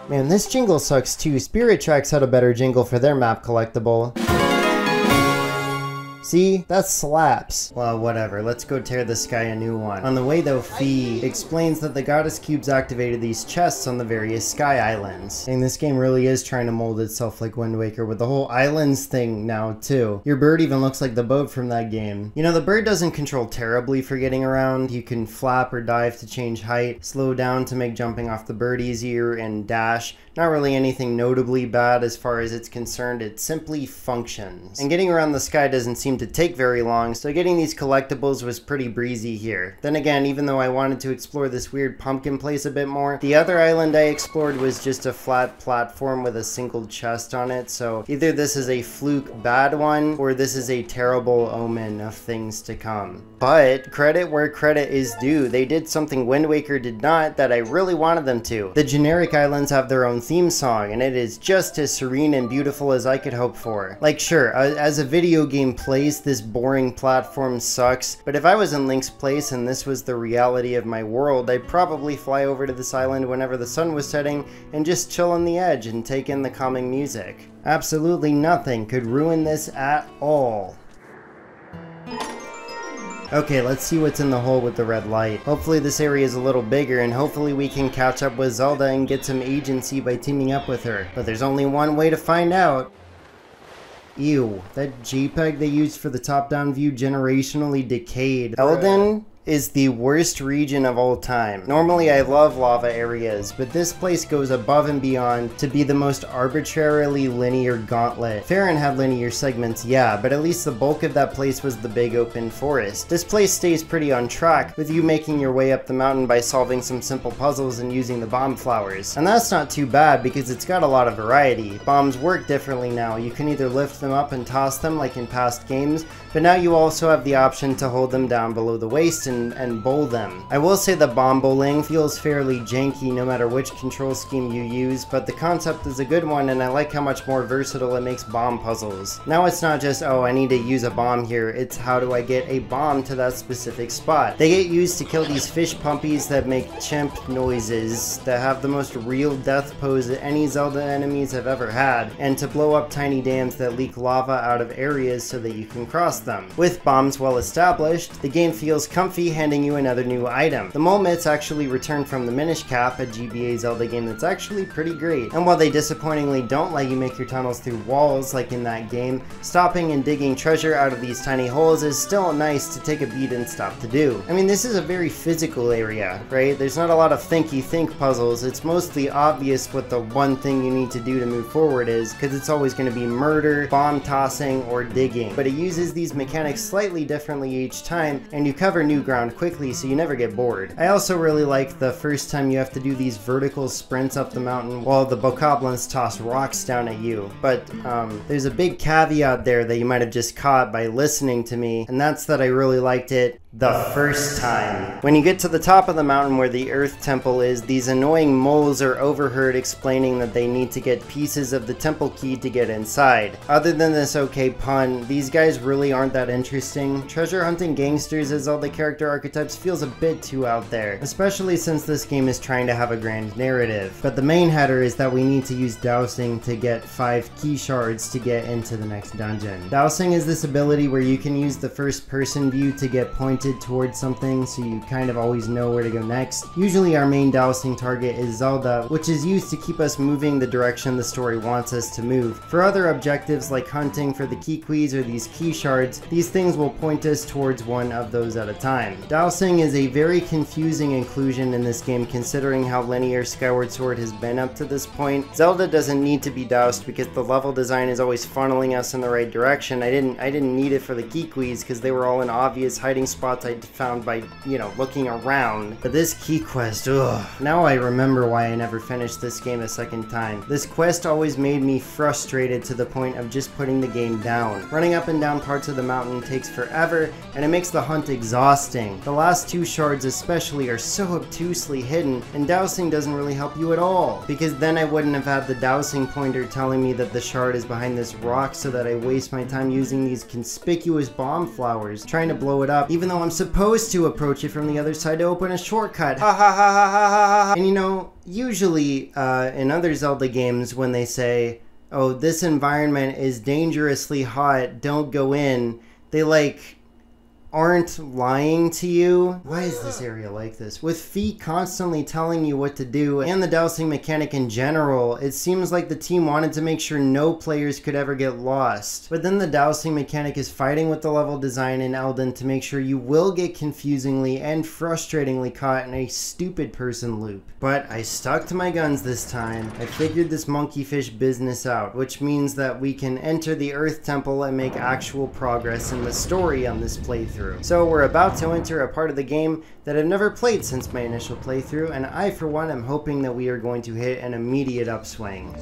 Man, this jingle sucks too. Spirit Tracks had a better jingle for their map collectible. See? That slaps. Well, whatever. Let's go tear the sky a new one. On the way though, Fee explains that the goddess cubes activated these chests on the various sky islands. And this game really is trying to mold itself like Wind Waker with the whole islands thing now too. Your bird even looks like the boat from that game. You know, the bird doesn't control terribly for getting around. You can flap or dive to change height, slow down to make jumping off the bird easier, and dash. Not really anything notably bad as far as it's concerned, it simply functions. And getting around the sky doesn't seem to take very long, so getting these collectibles was pretty breezy here. Then again, even though I wanted to explore this weird pumpkin place a bit more, the other island I explored was just a flat platform with a single chest on it, so either this is a fluke bad one, or this is a terrible omen of things to come. But credit where credit is due, they did something Wind Waker did not that I really wanted them to. The generic islands have their own theme song, and it is just as serene and beautiful as I could hope for. Like sure, as a video game place, this boring platform sucks, but if I was in Link's place and this was the reality of my world, I'd probably fly over to this island whenever the sun was setting and just chill on the edge and take in the calming music. Absolutely nothing could ruin this at all. Okay, let's see what's in the hole with the red light. Hopefully this area is a little bigger, and hopefully we can catch up with Zelda and get some agency by teaming up with her. But there's only one way to find out. Ew, that JPEG they used for the top-down view generationally decayed. ELDIN? is the worst region of all time. Normally I love lava areas, but this place goes above and beyond to be the most arbitrarily linear gauntlet. FARON had linear segments, yeah, but at least the bulk of that place was the big open forest. This place stays pretty on track, with you making your way up the mountain by solving some simple puzzles and using the bomb flowers. And that's not too bad because it's got a lot of variety. Bombs work differently now. You can either lift them up and toss them like in past games, but now you also have the option to hold them down below the waist and bowl them. I will say that bomb bowling feels fairly janky no matter which control scheme you use, but the concept is a good one and I like how much more versatile it makes bomb puzzles. Now it's not just, oh, I need to use a bomb here, it's how do I get a bomb to that specific spot. They get used to kill these fish pumpies that make chimp noises, that have the most real death pose that any Zelda enemies have ever had, and to blow up tiny dams that leak lava out of areas so that you can cross them. With bombs well established, the game feels comfy handing you another new item. The Molmets actually return from the Minish Cap, a GBA Zelda game that's actually pretty great. And while they disappointingly don't let you make your tunnels through walls like in that game, stopping and digging treasure out of these tiny holes is still nice to take a beat and stop to do. I mean, this is a very physical area, right? There's not a lot of think puzzles. It's mostly obvious what the one thing you need to do to move forward is, because it's always going to be murder, bomb tossing, or digging. But it uses these mechanics slightly differently each time, and you cover new ground quickly so you never get bored. I also really like the first time you have to do these vertical sprints up the mountain while the bokoblins toss rocks down at you. But there's a big caveat there that you might have just caught by listening to me, and that's that I really liked it the first time. When you get to the top of the mountain where the Earth Temple is, these annoying moles are overheard explaining that they need to get pieces of the temple key to get inside. Other than this okay pun, these guys really aren't that interesting. Treasure hunting gangsters as all the character archetypes feels a bit too out there, especially since this game is trying to have a grand narrative. But the main header is that we need to use dowsing to get 5 key shards to get into the next dungeon. Dowsing is this ability where you can use the first person view to get pointed towards something so you kind of always know where to go next. Usually our main dowsing target is Zelda, which is used to keep us moving the direction the story wants us to move. For other objectives like hunting for the key keys or these key shards, these things will point us towards one of those at a time. Dowsing is a very confusing inclusion in this game considering how linear Skyward Sword has been up to this point. Zelda doesn't need to be doused because the level design is always funneling us in the right direction. I didn't need it for the key keys because they were all in obvious hiding spots I found by, you know, looking around. But this key quest, ugh. Now I remember why I never finished this game a second time. This quest always made me frustrated to the point of just putting the game down. Running up and down parts of the mountain takes forever, and it makes the hunt exhausting. The last 2 shards especially are so obtusely hidden, and dowsing doesn't really help you at all. Because then I wouldn't have had the dowsing pointer telling me that the shard is behind this rock so that I waste my time using these conspicuous bomb flowers, trying to blow it up, even though I'm supposed to approach it from the other side to open a shortcut. Ha ha ha ha ha ha ha. And you know, usually in other Zelda games when they say, oh, this environment is dangerously hot, don't go in, they like aren't lying to you. Why is this area like this? With feet constantly telling you what to do and the dowsing mechanic in general, it seems like the team wanted to make sure no players could ever get lost. But then the dowsing mechanic is fighting with the level design in ELDIN to make sure you will get confusingly and frustratingly caught in a stupid person loop. But I stuck to my guns this time. I figured this monkeyfish business out, which means that we can enter the Earth Temple and make actual progress in the story on this playthrough. So we're about to enter a part of the game that I've never played since my initial playthrough, and I for one am hoping that we are going to hit an immediate upswing.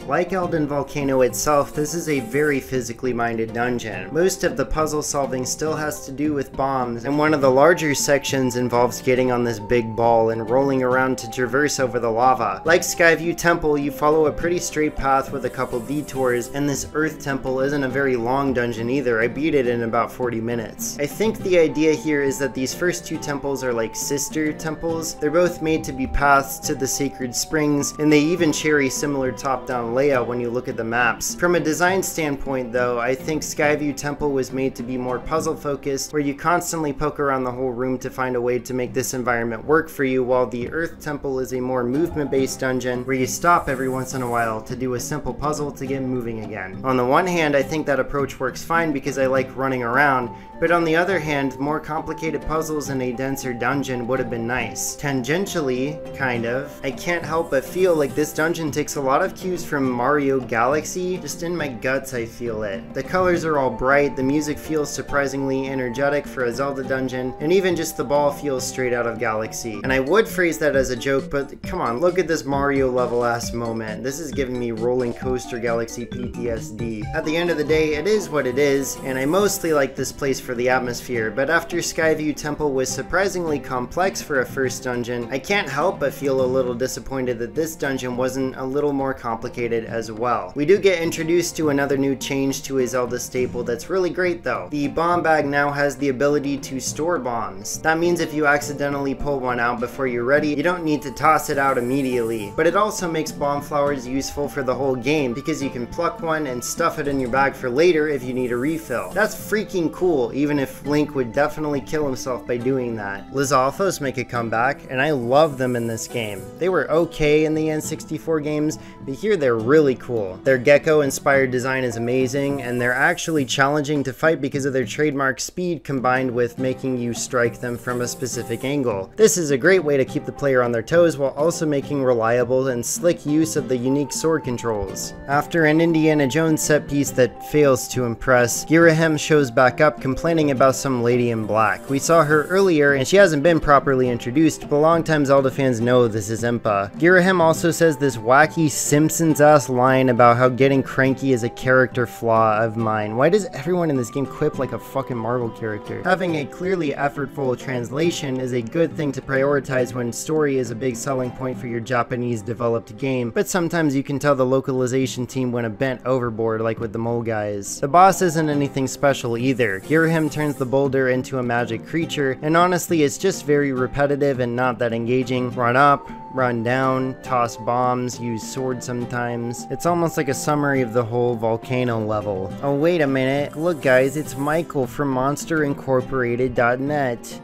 Like ELDIN Volcano itself, this is a very physically minded dungeon. Most of the puzzle solving still has to do with bombs, and one of the larger sections involves getting on this big ball and rolling around to traverse over the lava. Like Skyview Temple, you follow a pretty straight path with a couple detours, and this Earth Temple isn't a very long dungeon either. I beat it in about 40 minutes. I think the idea here is that these first two temples are like sister temples. They're both made to be paths to the sacred springs, and they even share a similar top-down layout when you look at the maps. From a design standpoint though, I think Skyview Temple was made to be more puzzle focused, where you constantly poke around the whole room to find a way to make this environment work for you, while the Earth Temple is a more movement based dungeon where you stop every once in a while to do a simple puzzle to get moving again. On the one hand, I think that approach works fine because I like running around, but on the other hand, more complicated puzzles in a denser dungeon would have been nice. Tangentially, kind of, I can't help but feel like this dungeon takes a lot of cues from Mario Galaxy. Just in my guts I feel it. The colors are all bright, the music feels surprisingly energetic for a Zelda dungeon, and even just the ball feels straight out of Galaxy. And I would phrase that as a joke, but come on, look at this Mario level ass moment. This is giving me Rolling Coaster Galaxy PTSD. At the end of the day, it is what it is, and I mostly like this place for the atmosphere, but after Skyview Temple was surprisingly complex for a first dungeon, I can't help but feel a little disappointed that this dungeon wasn't a little more complicated as well. We do get introduced to another new change to a Zelda staple that's really great though. The bomb bag now has the ability to store bombs. That means if you accidentally pull one out before you're ready, you don't need to toss it out immediately. But it also makes bomb flowers useful for the whole game because you can pluck one and stuff it in your bag for later if you need a refill. That's freaking cool, even if Link would definitely kill himself by doing that. Lizalfos make a comeback, and I love them in this game. They were okay in the N64 games, but here they're really cool. Their gecko-inspired design is amazing, and they're actually challenging to fight because of their trademark speed combined with making you strike them from a specific angle. This is a great way to keep the player on their toes while also making reliable and slick use of the unique sword controls. After an Indiana Jones set piece that fails to impress, Girahim shows back up complaining about some lady in black. We saw her earlier and she hasn't been properly introduced, but longtime Zelda fans know this is Impa. Girahim also says this wacky Simpsons-ass line about how getting cranky is a character flaw of mine. Why does everyone in this game quip like a fucking Marvel character? Having a clearly effortful translation is a good thing to prioritize when story is a big selling point for your Japanese developed game, but sometimes you can tell the localization team went a bent overboard like with the mole guys. The boss isn't anything special either. Girahim turns the boulder into a magic creature, and honestly it's just very repetitive and not that engaging. Run up, run down, toss bombs, use swords sometimes. It's almost like a summary of the whole volcano level. Oh wait a minute, look guys, it's Michael from MonsterIncorporated.net.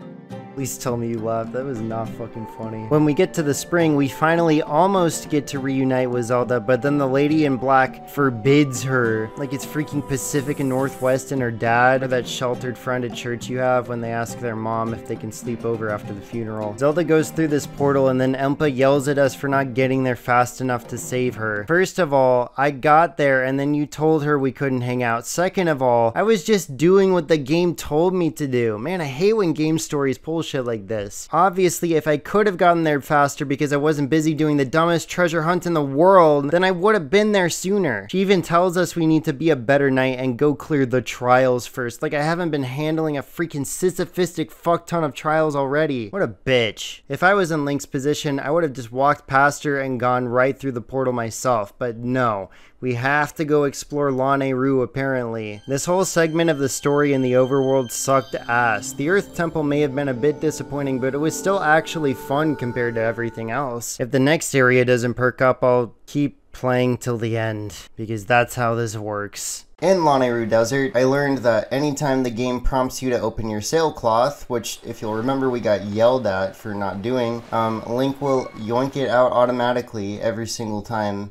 Please tell me you laughed. That was not fucking funny. When we get to the spring, we finally almost get to reunite with Zelda, but then the lady in black forbids her. Like it's freaking Pacific and Northwest and her dad, or that sheltered friend at church you have when they ask their mom if they can sleep over after the funeral. Zelda goes through this portal and then Impa yells at us for not getting there fast enough to save her. First of all, I got there and then you told her we couldn't hang out. Second of all, I was just doing what the game told me to do. Man, I hate when game stories pull shit like this. Obviously, if I could have gotten there faster because I wasn't busy doing the dumbest treasure hunt in the world, then I would have been there sooner. She even tells us we need to be a better knight and go clear the trials first. Like I haven't been handling a freaking sisyphistic fuck ton of trials already. What a bitch. If I was in Link's position, I would have just walked past her and gone right through the portal myself, but no. We have to go explore LANAYRU apparently. This whole segment of the story in the overworld sucked ass. The Earth Temple may have been a bit disappointing, but it was still actually fun compared to everything else. If the next area doesn't perk up, I'll keep playing till the end, because that's how this works. In LANAYRU Desert, I learned that anytime the game prompts you to open your sailcloth, which if you'll remember we got yelled at for not doing, Link will yoink it out automatically every single time.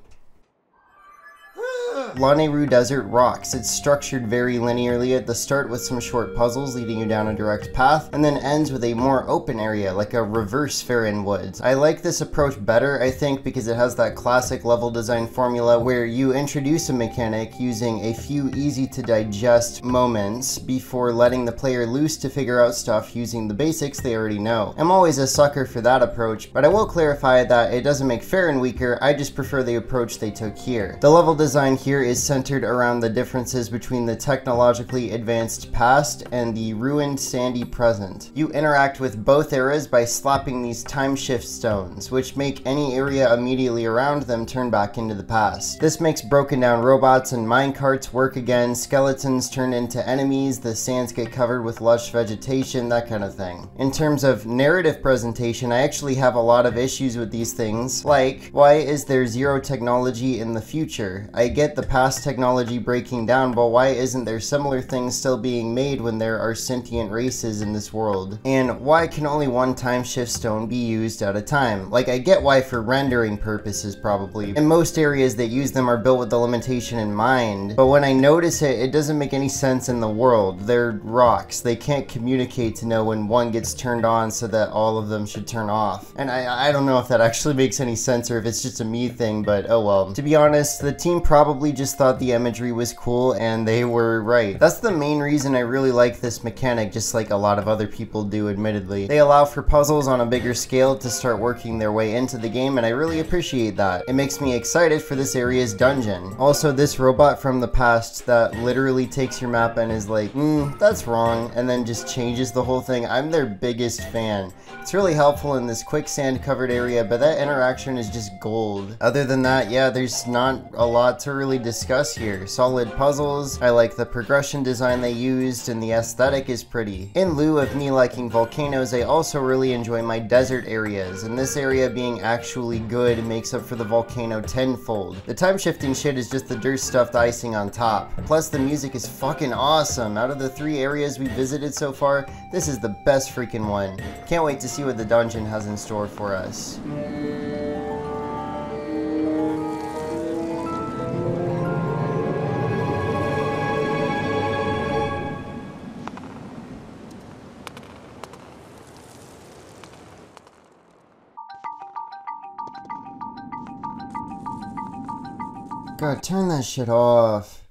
LANAYRU Desert rocks. It's structured very linearly at the start with some short puzzles leading you down a direct path, and then ends with a more open area, like a reverse FARON Woods. I like this approach better, I think, because it has that classic level design formula where you introduce a mechanic using a few easy to digest moments before letting the player loose to figure out stuff using the basics they already know. I'm always a sucker for that approach, but I will clarify that it doesn't make FARON weaker, I just prefer the approach they took here. The level design here is centered around the differences between the technologically advanced past and the ruined sandy present. You interact with both eras by slapping these time shift stones, which make any area immediately around them turn back into the past. This makes broken down robots and minecarts work again, skeletons turn into enemies, the sands get covered with lush vegetation, that kind of thing. In terms of narrative presentation, I actually have a lot of issues with these things, like, why is there zero technology in the future? I get the past technology breaking down, but why isn't there similar things still being made when there are sentient races in this world? And why can only one time shift stone be used at a time? Like, I get why for rendering purposes probably. In most areas that use them are built with the limitation in mind, but when I notice it, it doesn't make any sense in the world. They're rocks. They can't communicate to know when one gets turned on so that all of them should turn off. And I don't know if that actually makes any sense or if it's just a me thing, but oh well. To be honest, the team probably just thought the imagery was cool and they were right. That's the main reason I really like this mechanic, just like a lot of other people do, admittedly. They allow for puzzles on a bigger scale to start working their way into the game, and I really appreciate that. It makes me excited for this area's dungeon. Also, this robot from the past that literally takes your map and is like, that's wrong, and then just changes the whole thing. I'm their biggest fan. It's really helpful in this quicksand covered area, but that interaction is just gold. Other than that, yeah, there's not a lot to really discuss here. Solid puzzles, I like the progression design they used, and the aesthetic is pretty. In lieu of me liking volcanoes, I also really enjoy my desert areas, and this area being actually good makes up for the volcano tenfold. The time shifting shit is just the dirt stuffed icing on top. Plus the music is fucking awesome. Out of the 3 areas we visited so far, this is the best freaking one. Can't wait to see what the dungeon has in store for us. God, turn that shit off.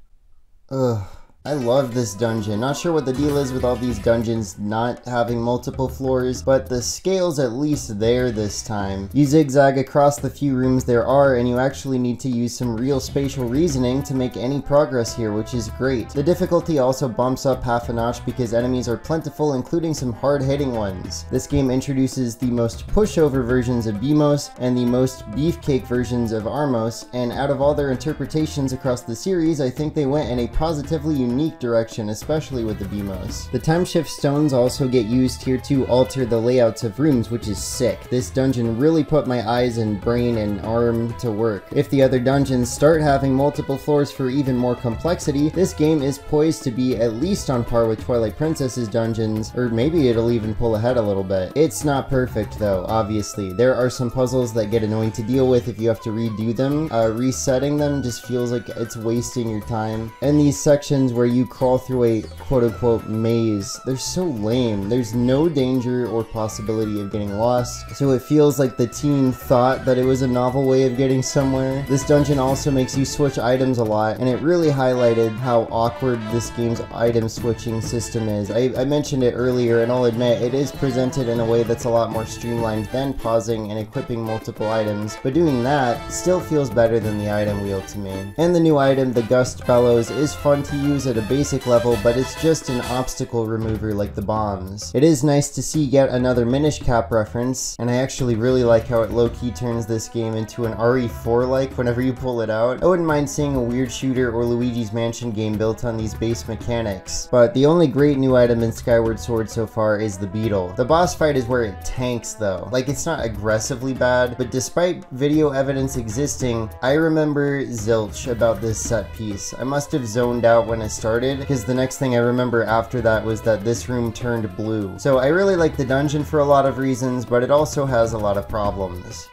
Ugh. I love this dungeon. Not sure what the deal is with all these dungeons not having multiple floors, but the scale's at least there this time. You zigzag across the few rooms there are, and you actually need to use some real spatial reasoning to make any progress here, which is great. The difficulty also bumps up half a notch because enemies are plentiful, including some hard-hitting ones. This game introduces the most pushover versions of BMOS and the most beefcake versions of ARMOS, and out of all their interpretations across the series, I think they went in a positively unique direction, especially with the BMOS. The time shift stones also get used here to alter the layouts of rooms, which is sick. This dungeon really put my eyes and brain and arm to work. If the other dungeons start having multiple floors for even more complexity, this game is poised to be at least on par with Twilight Princess's dungeons, or maybe it'll even pull ahead a little bit. It's not perfect though, obviously. There are some puzzles that get annoying to deal with if you have to redo them. Resetting them just feels like it's wasting your time. And these sections where you crawl through a quote-unquote maze, they're so lame. There's no danger or possibility of getting lost, so it feels like the team thought that it was a novel way of getting somewhere. This dungeon also makes you switch items a lot, and it really highlighted how awkward this game's item switching system is. I mentioned it earlier, and I'll admit it is presented in a way that's a lot more streamlined than pausing and equipping multiple items, but doing that still feels better than the item wheel to me. And the new item, the Gust Bellows, is fun to use at a basic level, but it's just an obstacle remover like the bombs. It is nice to see yet another Minish Cap reference, and I actually really like how it low-key turns this game into an RE4-like whenever you pull it out. I wouldn't mind seeing a weird shooter or Luigi's Mansion game built on these base mechanics, but the only great new item in Skyward Sword so far is the beetle. The boss fight is where it tanks though. Like, it's not aggressively bad, but despite video evidence existing, I remember zilch about this set piece. I must have zoned out when it started, because the next thing I remember after that was that this room turned blue. So I really like the dungeon for a lot of reasons, but it also has a lot of problems.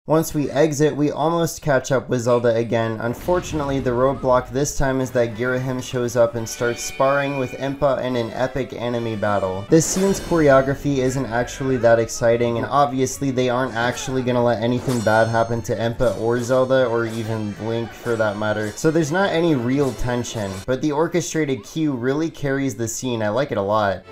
Once we exit, we almost catch up with Zelda again. Unfortunately, the roadblock this time is that Girahim shows up and starts sparring with Impa in an epic enemy battle. This scene's choreography isn't actually that exciting, and obviously they aren't actually gonna let anything bad happen to Impa or Zelda, or even Link for that matter, so there's not any real tension. But the orchestrated cue really carries the scene. I like it a lot.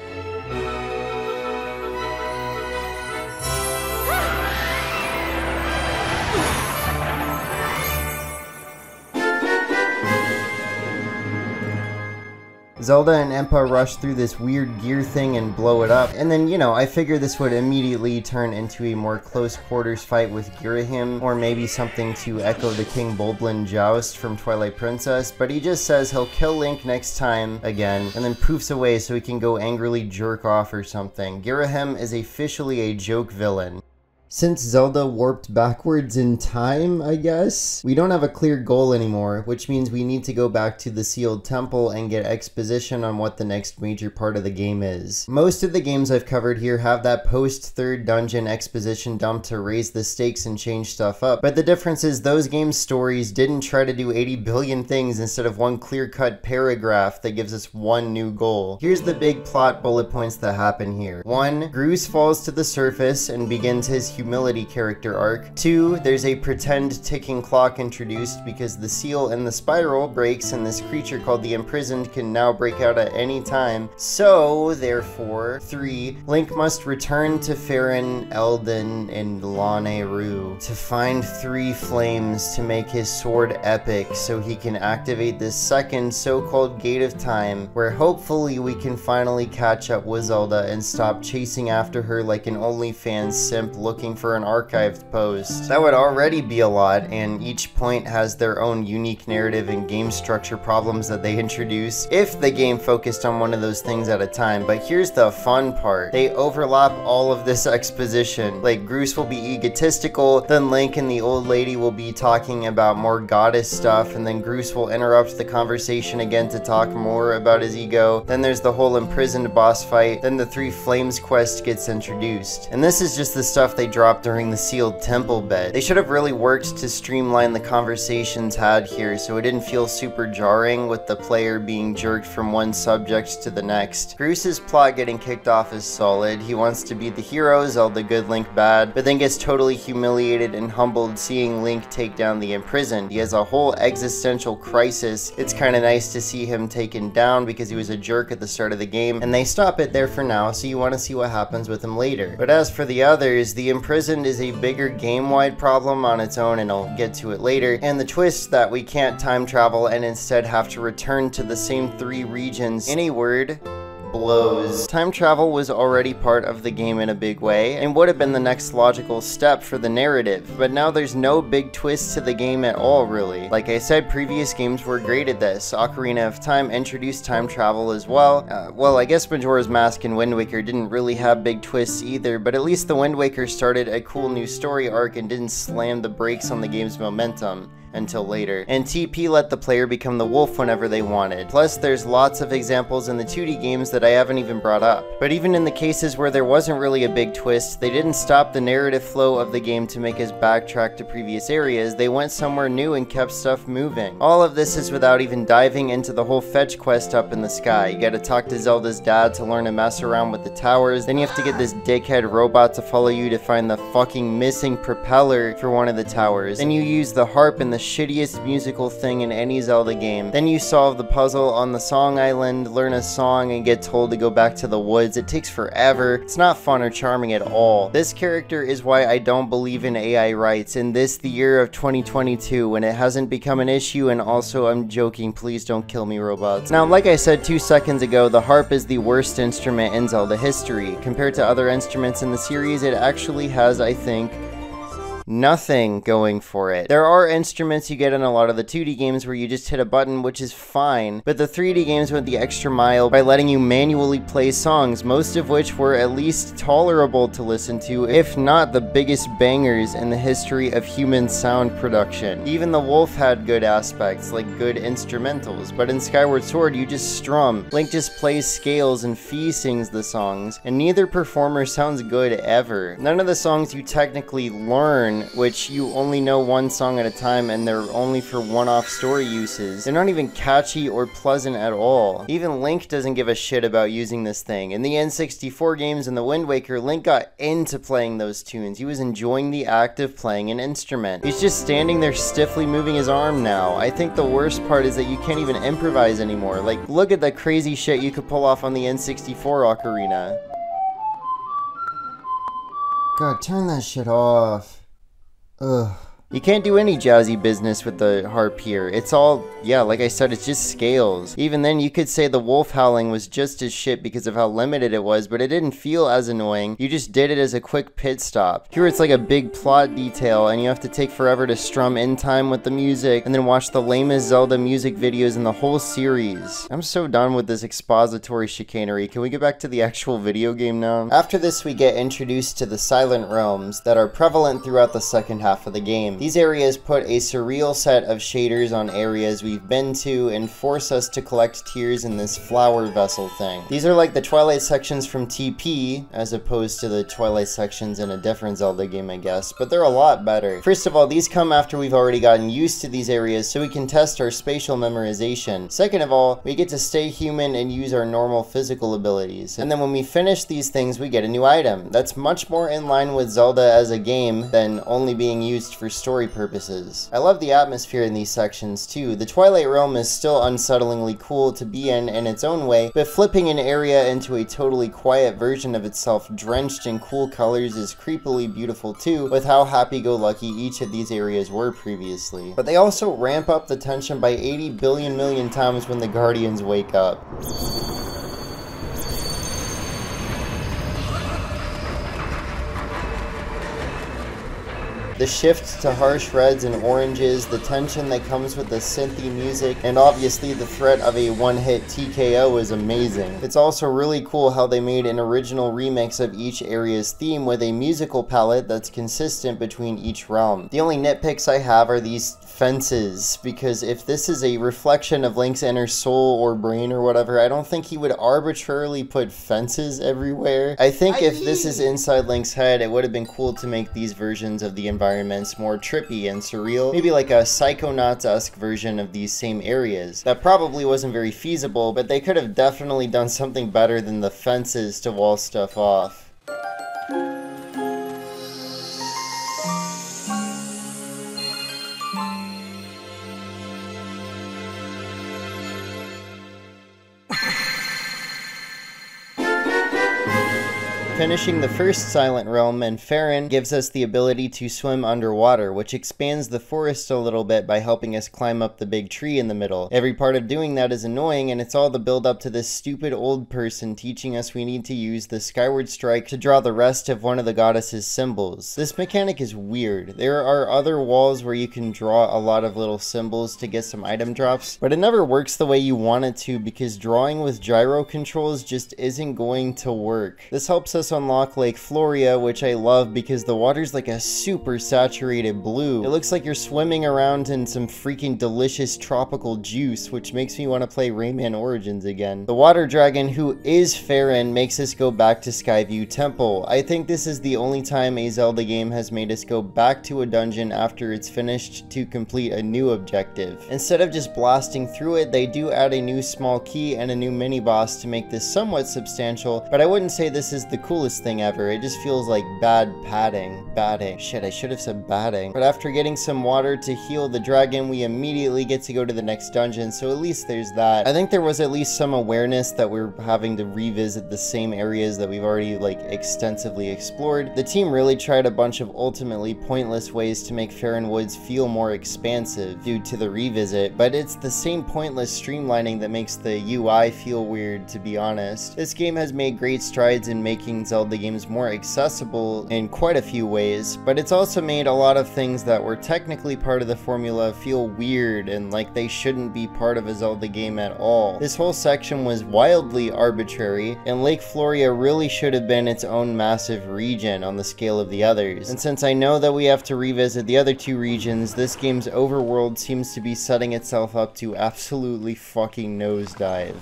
Zelda and Impa rush through this weird gear thing and blow it up, and then, you know, I figure this would immediately turn into a more close quarters fight with Girahim, or maybe something to echo the King Bulblin joust from Twilight Princess, but he just says he'll kill Link next time again, and then poofs away so he can go angrily jerk off or something. Girahim is officially a joke villain. Since Zelda warped backwards in time, I guess, we don't have a clear goal anymore, which means we need to go back to the sealed temple and get exposition on what the next major part of the game is. Most of the games I've covered here have that post-third dungeon exposition dump to raise the stakes and change stuff up, but the difference is those games' stories didn't try to do 80 billion things instead of one clear-cut paragraph that gives us one new goal. Here's the big plot bullet points that happen here. 1. Groose falls to the surface and begins his humility character arc. 2. There's a pretend ticking clock introduced because the seal in the spiral breaks and this creature called the Imprisoned can now break out at any time. So, therefore, 3. Link must return to FARON, ELDIN, and LANAYRU to find 3 flames to make his sword epic so he can activate this second so-called Gate of Time, where hopefully we can finally catch up with Zelda and stop chasing after her like an OnlyFans simp looking for an archived post. That would already be a lot, and each point has their own unique narrative and game structure problems that they introduce, if the game focused on one of those things at a time. But here's the fun part. They overlap all of this exposition. Like, Groose will be egotistical, then Link and the old lady will be talking about more goddess stuff, and then Groose will interrupt the conversation again to talk more about his ego. Then there's the whole Imprisoned boss fight, then the 3 flames quest gets introduced. And this is just the stuff they dropped during the sealed temple bed. They should have really worked to streamline the conversations had here so it didn't feel super jarring with the player being jerked from one subject to the next. Groose's plot getting kicked off is solid. He wants to be the hero, Zelda good, Link bad, but then gets totally humiliated and humbled seeing Link take down the Imprisoned. He has a whole existential crisis. It's kinda nice to see him taken down because he was a jerk at the start of the game, and they stop it there for now, so you want to see what happens with him later. But as for the others, the Imprisoned is a bigger game-wide problem on its own, and I'll get to it later, and the twist that we can't time travel and instead have to return to the same 3 regions, in a word, blows. Time travel was already part of the game in a big way, and would have been the next logical step for the narrative, but now there's no big twist to the game at all, really. Like I said, previous games were great at this. Ocarina of Time introduced time travel as well. Well, I guess Majora's Mask and Wind Waker didn't really have big twists either, but at least the Wind Waker started a cool new story arc and didn't slam the brakes on the game's momentum until later. And TP let the player become the wolf whenever they wanted. Plus, there's lots of examples in the 2D games that I haven't even brought up. But even in the cases where there wasn't really a big twist, they didn't stop the narrative flow of the game to make us backtrack to previous areas. They went somewhere new and kept stuff moving. All of this is without even diving into the whole fetch quest up in the sky. You gotta talk to Zelda's dad to learn to mess around with the towers, then you have to get this dickhead robot to follow you to find the fucking missing propeller for one of the towers. Then you use the harp and the shittiest musical thing in any Zelda game. Then you solve the puzzle on the Song Island, learn a song, and get told to go back to the woods. It takes forever. It's not fun or charming at all. This character is why I don't believe in AI rights in this, the year of 2022, when it hasn't become an issue, and also, I'm joking, please don't kill me, robots. Now, like I said 2 seconds ago, the harp is the worst instrument in Zelda history. Compared to other instruments in the series, it actually has, I think, nothing going for it. There are instruments you get in a lot of the 2D games where you just hit a button, which is fine, but the 3D games went the extra mile by letting you manually play songs, most of which were at least tolerable to listen to, if not the biggest bangers in the history of human sound production. Even the wolf had good aspects, like good instrumentals, but in Skyward Sword you just strum. Link just plays scales and Fi sings the songs, and neither performer sounds good ever. None of the songs you technically learn CISTERN, which you only know one song at a time and they're only for one-off story uses. They're not even catchy or pleasant at all. Even Link doesn't give a shit about using this thing. In the N64 games and the Wind Waker, Link got into playing those tunes. He was enjoying the act of playing an instrument. He's just standing there stiffly moving his arm now. I think the worst part is that you can't even improvise anymore. Like, look at the crazy shit you could pull off on the N64 Ocarina. God, turn that shit off. Ugh. You can't do any jazzy business with the harp here. It's all, yeah, like I said, it's just scales. Even then, you could say the wolf howling was just as shit because of how limited it was, but it didn't feel as annoying. You just did it as a quick pit stop. Here it's like a big plot detail, and you have to take forever to strum in time with the music, and then watch the lamest Zelda music videos in the whole series. I'm so done with this expository chicanery. Can we get back to the actual video game now? After this, we get introduced to the Silent Realms that are prevalent throughout the second half of the game. These areas put a surreal set of shaders on areas we've been to and force us to collect tears in this flower vessel thing. These are like the Twilight sections from TP, as opposed to the Twilight sections in a different Zelda game, I guess, but they're a lot better. First of all, these come after we've already gotten used to these areas so we can test our spatial memorization. Second of all, we get to stay human and use our normal physical abilities. And then when we finish these things, we get a new item. That's much more in line with Zelda as a game than only being used for story purposes. I love the atmosphere in these sections too. The Twilight Realm is still unsettlingly cool to be in its own way, but flipping an area into a totally quiet version of itself drenched in cool colors is creepily beautiful too, with how happy-go-lucky each of these areas were previously. But they also ramp up the tension by 80 billion million times when the Guardians wake up. The shift to harsh reds and oranges, the tension that comes with the synthy music, and obviously the threat of a one-hit TKO is amazing. It's also really cool how they made an original remix of each area's theme with a musical palette that's consistent between each realm. The only nitpicks I have are these fences, because if this is a reflection of Link's inner soul or brain or whatever, I don't think he would arbitrarily put fences everywhere. I think if this is inside Link's head, it would have been cool to make these versions of the environments more trippy and surreal, maybe like a Psychonauts-esque version of these same areas. That probably wasn't very feasible, but they could have definitely done something better than the fences to wall stuff off. Finishing the first Silent Realm, and FARON gives us the ability to swim underwater, which expands the forest a little bit by helping us climb up the big tree in the middle. Every part of doing that is annoying, and it's all the build up to this stupid old person teaching us we need to use the Skyward Strike to draw the rest of one of the goddess's symbols. This mechanic is weird. There are other walls where you can draw a lot of little symbols to get some item drops, but it never works the way you want it to because drawing with gyro controls just isn't going to work. This helps us unlock Lake Floria, which I love because the water's like a super saturated blue. It looks like you're swimming around in some freaking delicious tropical juice, which makes me want to play Rayman Origins again. The water dragon, who is FARON, makes us go back to Skyview Temple. I think this is the only time a Zelda game has made us go back to a dungeon after it's finished to complete a new objective. Instead of just blasting through it, they do add a new small key and a new mini boss to make this somewhat substantial, but I wouldn't say this is the coolest thing ever. It just feels like bad padding. Batting. Shit, I should have said batting. But after getting some water to heal the dragon, we immediately get to go to the next dungeon, so at least there's that. I think there was at least some awareness that we're having to revisit the same areas that we've already like extensively explored. The team really tried a bunch of ultimately pointless ways to make FARON Woods feel more expansive due to the revisit, but it's the same pointless streamlining that makes the UI feel weird, to be honest. This game has made great strides in making Zelda games more accessible in quite a few ways, but it's also made a lot of things that were technically part of the formula feel weird and like they shouldn't be part of a Zelda game at all. This whole section was wildly arbitrary, and Lake Floria really should have been its own massive region on the scale of the others. And since I know that we have to revisit the other two regions, this game's overworld seems to be setting itself up to absolutely fucking nosedive.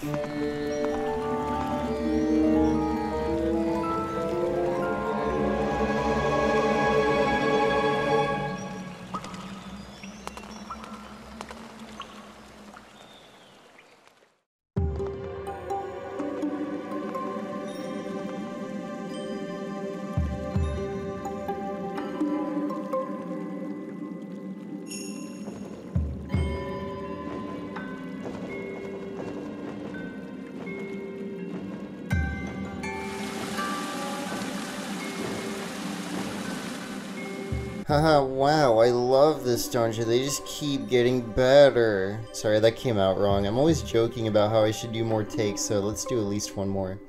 Haha, wow, I love this dungeon. They just keep getting better. Sorry, that came out wrong. I'm always joking about how I should do more takes, so let's do at least one more.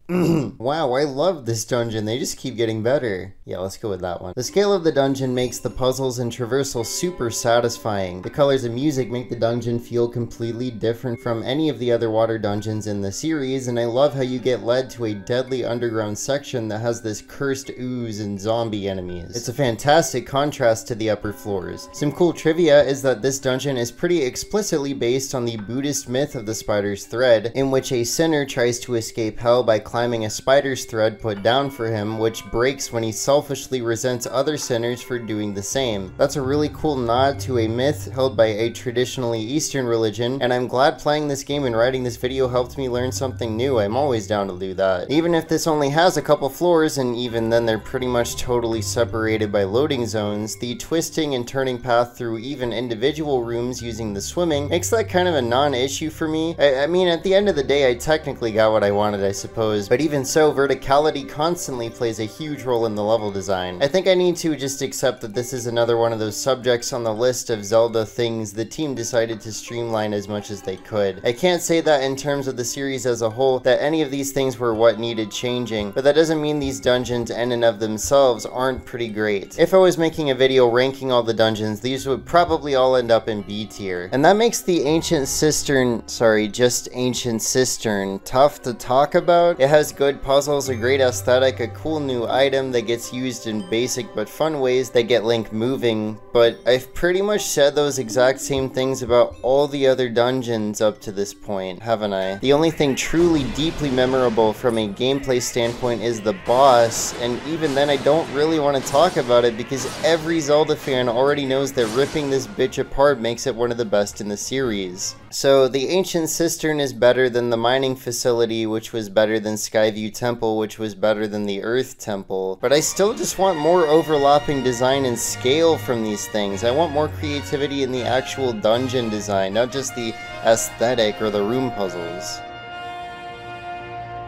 Wow, I love this dungeon. They just keep getting better. Yeah, let's go with that one. The scale of the dungeon makes the puzzles and traversal super satisfying. The colors and music make the dungeon feel completely different from any of the other water dungeons in the series, and I love how you get led to a deadly underground section that has this cursed ooze and zombie enemies. It's a fantastic contrast to the upper floors. Some cool trivia is that this dungeon is pretty explicitly based on the Buddhist myth of the spider's thread, in which a sinner tries to escape hell by climbing a spider's thread put down for him, which breaks when he selfishly resents other sinners for doing the same. That's a really cool nod to a myth held by a traditionally Eastern religion, and I'm glad playing this game and writing this video helped me learn something new. I'm always down to do that. Even if this only has a couple floors, and even then they're pretty much totally separated by loading zones, the twisting and turning path through even individual rooms using the swimming makes that kind of a non-issue for me. I mean, at the end of the day, I technically got what I wanted, I suppose, but even so, verticality constantly plays a huge role in the level design. I think I need to just accept that this is another one of those subjects on the list of Zelda things the team decided to streamline as much as they could. I can't say that in terms of the series as a whole, that any of these things were what needed changing, but that doesn't mean these dungeons in and of themselves aren't pretty great. If I was making a video ranking all the dungeons, these would probably all end up in B tier. And that makes the Ancient Cistern, sorry, just Ancient Cistern, tough to talk about. It has good puzzles, a great aesthetic, a cool new item that gets used in basic but fun ways that get Link moving, but I've pretty much said those exact same things about all the other dungeons up to this point, haven't I? The only thing truly deeply memorable from a gameplay standpoint is the boss, and even then I don't really want to talk about it because every Zelda fan already knows that ripping this bitch apart makes it one of the best in the series. So the Ancient Cistern is better than the mining facility, which was better than Skyview Temple, which was better than the Earth Temple, but I still just want more overlapping design and scale from these things. I want more creativity in the actual dungeon design, not just the aesthetic or the room puzzles.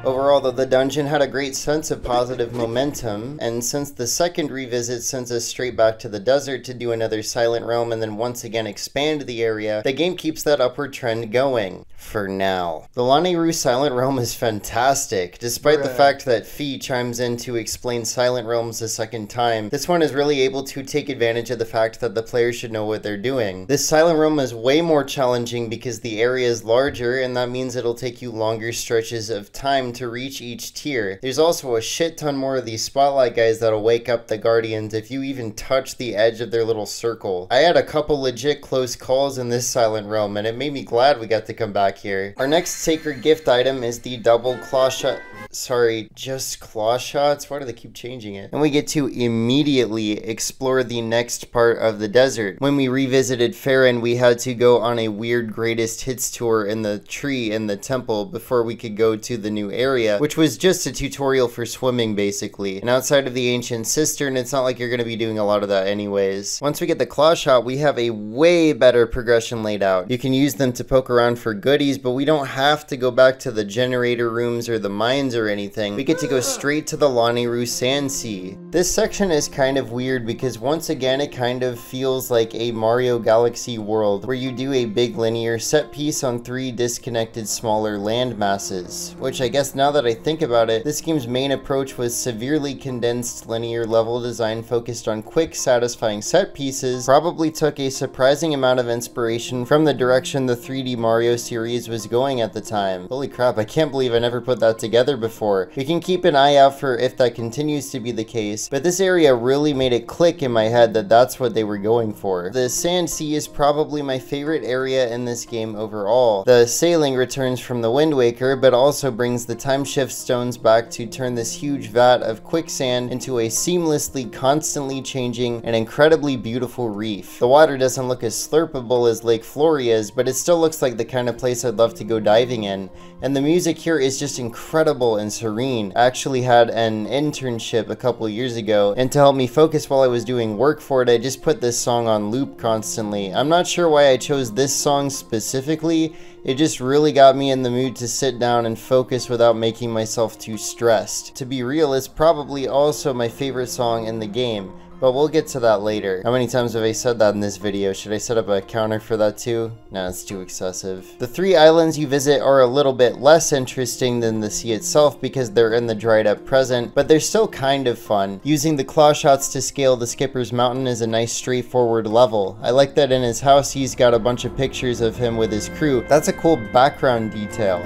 Overall, though, the dungeon had a great sense of positive momentum, and since the second revisit sends us straight back to the desert to do another Silent Realm and then once again expand the area, the game keeps that upward trend going. For now. The LANAYRU Silent Realm is fantastic. Despite the fact that Fee chimes in to explain Silent Realms a second time, this one is really able to take advantage of the fact that the player should know what they're doing. This Silent Realm is way more challenging because the area is larger, and that means it'll take you longer stretches of time to reach each tier. There's also a shit ton more of these spotlight guys that'll wake up the Guardians if you even touch the edge of their little circle. I had a couple legit close calls in this Silent Realm, and it made me glad we got to come back here. Our next sacred gift item is the double claw shot. Sorry, just claw shots? Why do they keep changing it? And we get to immediately explore the next part of the desert. When we revisited FARON, we had to go on a weird greatest hits tour in the tree in the temple before we could go to the new area, which was just a tutorial for swimming basically. And outside of the Ancient Cistern, it's not like you're going to be doing a lot of that anyways. Once we get the claw shot, we have a way better progression laid out. You can use them to poke around for goodies, but we don't have to go back to the generator rooms or the mines or anything. We get to go straight to the LANAYRU Sand Sea. This section is kind of weird because once again it kind of feels like a Mario Galaxy world where you do a big linear set piece on 3 disconnected smaller land masses, which I guess now that I think about it, this game's main approach was severely condensed linear level design focused on quick satisfying set pieces, probably took a surprising amount of inspiration from the direction the 3D Mario series was going at the time. Holy crap, I can't believe I never put that together before. We can keep an eye out for if that continues to be the case, but this area really made it click in my head that that's what they were going for. The Sand Sea is probably my favorite area in this game overall. The sailing returns from the Wind Waker, but also brings the time shift stones back to turn this huge vat of quicksand into a seamlessly, constantly changing and incredibly beautiful reef. The water doesn't look as slurpable as Lake Floria's, but it still looks like the kind of place I'd love to go diving in. And the music here is just incredible and serene. I actually had an internship a couple years ago, and to help me focus while I was doing work for it, I just put this song on loop constantly. I'm not sure why I chose this song specifically. It just really got me in the mood to sit down and focus without making myself too stressed. To be real, it's probably also my favorite song in the game. But we'll get to that later. How many times have I said that in this video? Should I set up a counter for that too? Nah, it's too excessive. The 3 islands you visit are a little bit less interesting than the sea itself because they're in the dried up present, but they're still kind of fun. Using the claw shots to scale the Skipper's Mountain is a nice straightforward level. I like that in his house he's got a bunch of pictures of him with his crew. That's a cool background detail.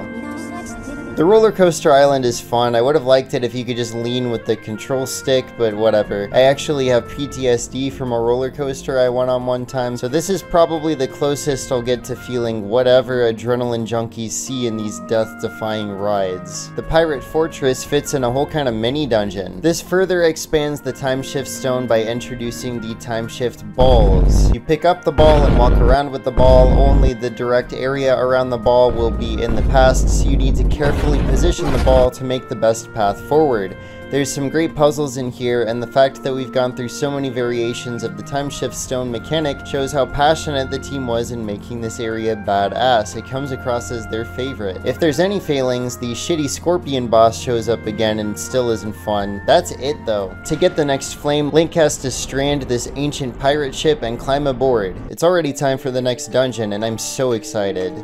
The roller coaster island is fun. I would have liked it if you could just lean with the control stick, but whatever. I actually have PTSD from a roller coaster I went on one time, so this is probably the closest I'll get to feeling whatever adrenaline junkies see in these death-defying rides. The Pirate Fortress fits in a whole kind of mini dungeon. This further expands the time shift stone by introducing the time shift balls. You pick up the ball and walk around with the ball. Only the direct area around the ball will be in the past, so you need to carefully position the ball to make the best path forward. There's some great puzzles in here, and the fact that we've gone through so many variations of the time shift stone mechanic shows how passionate the team was in making this area badass. It comes across as their favorite. If there's any failings, the shitty scorpion boss shows up again and still isn't fun. That's it though. To get the next flame, Link has to strand this ancient pirate ship and climb aboard. It's already time for the next dungeon, and I'm so excited.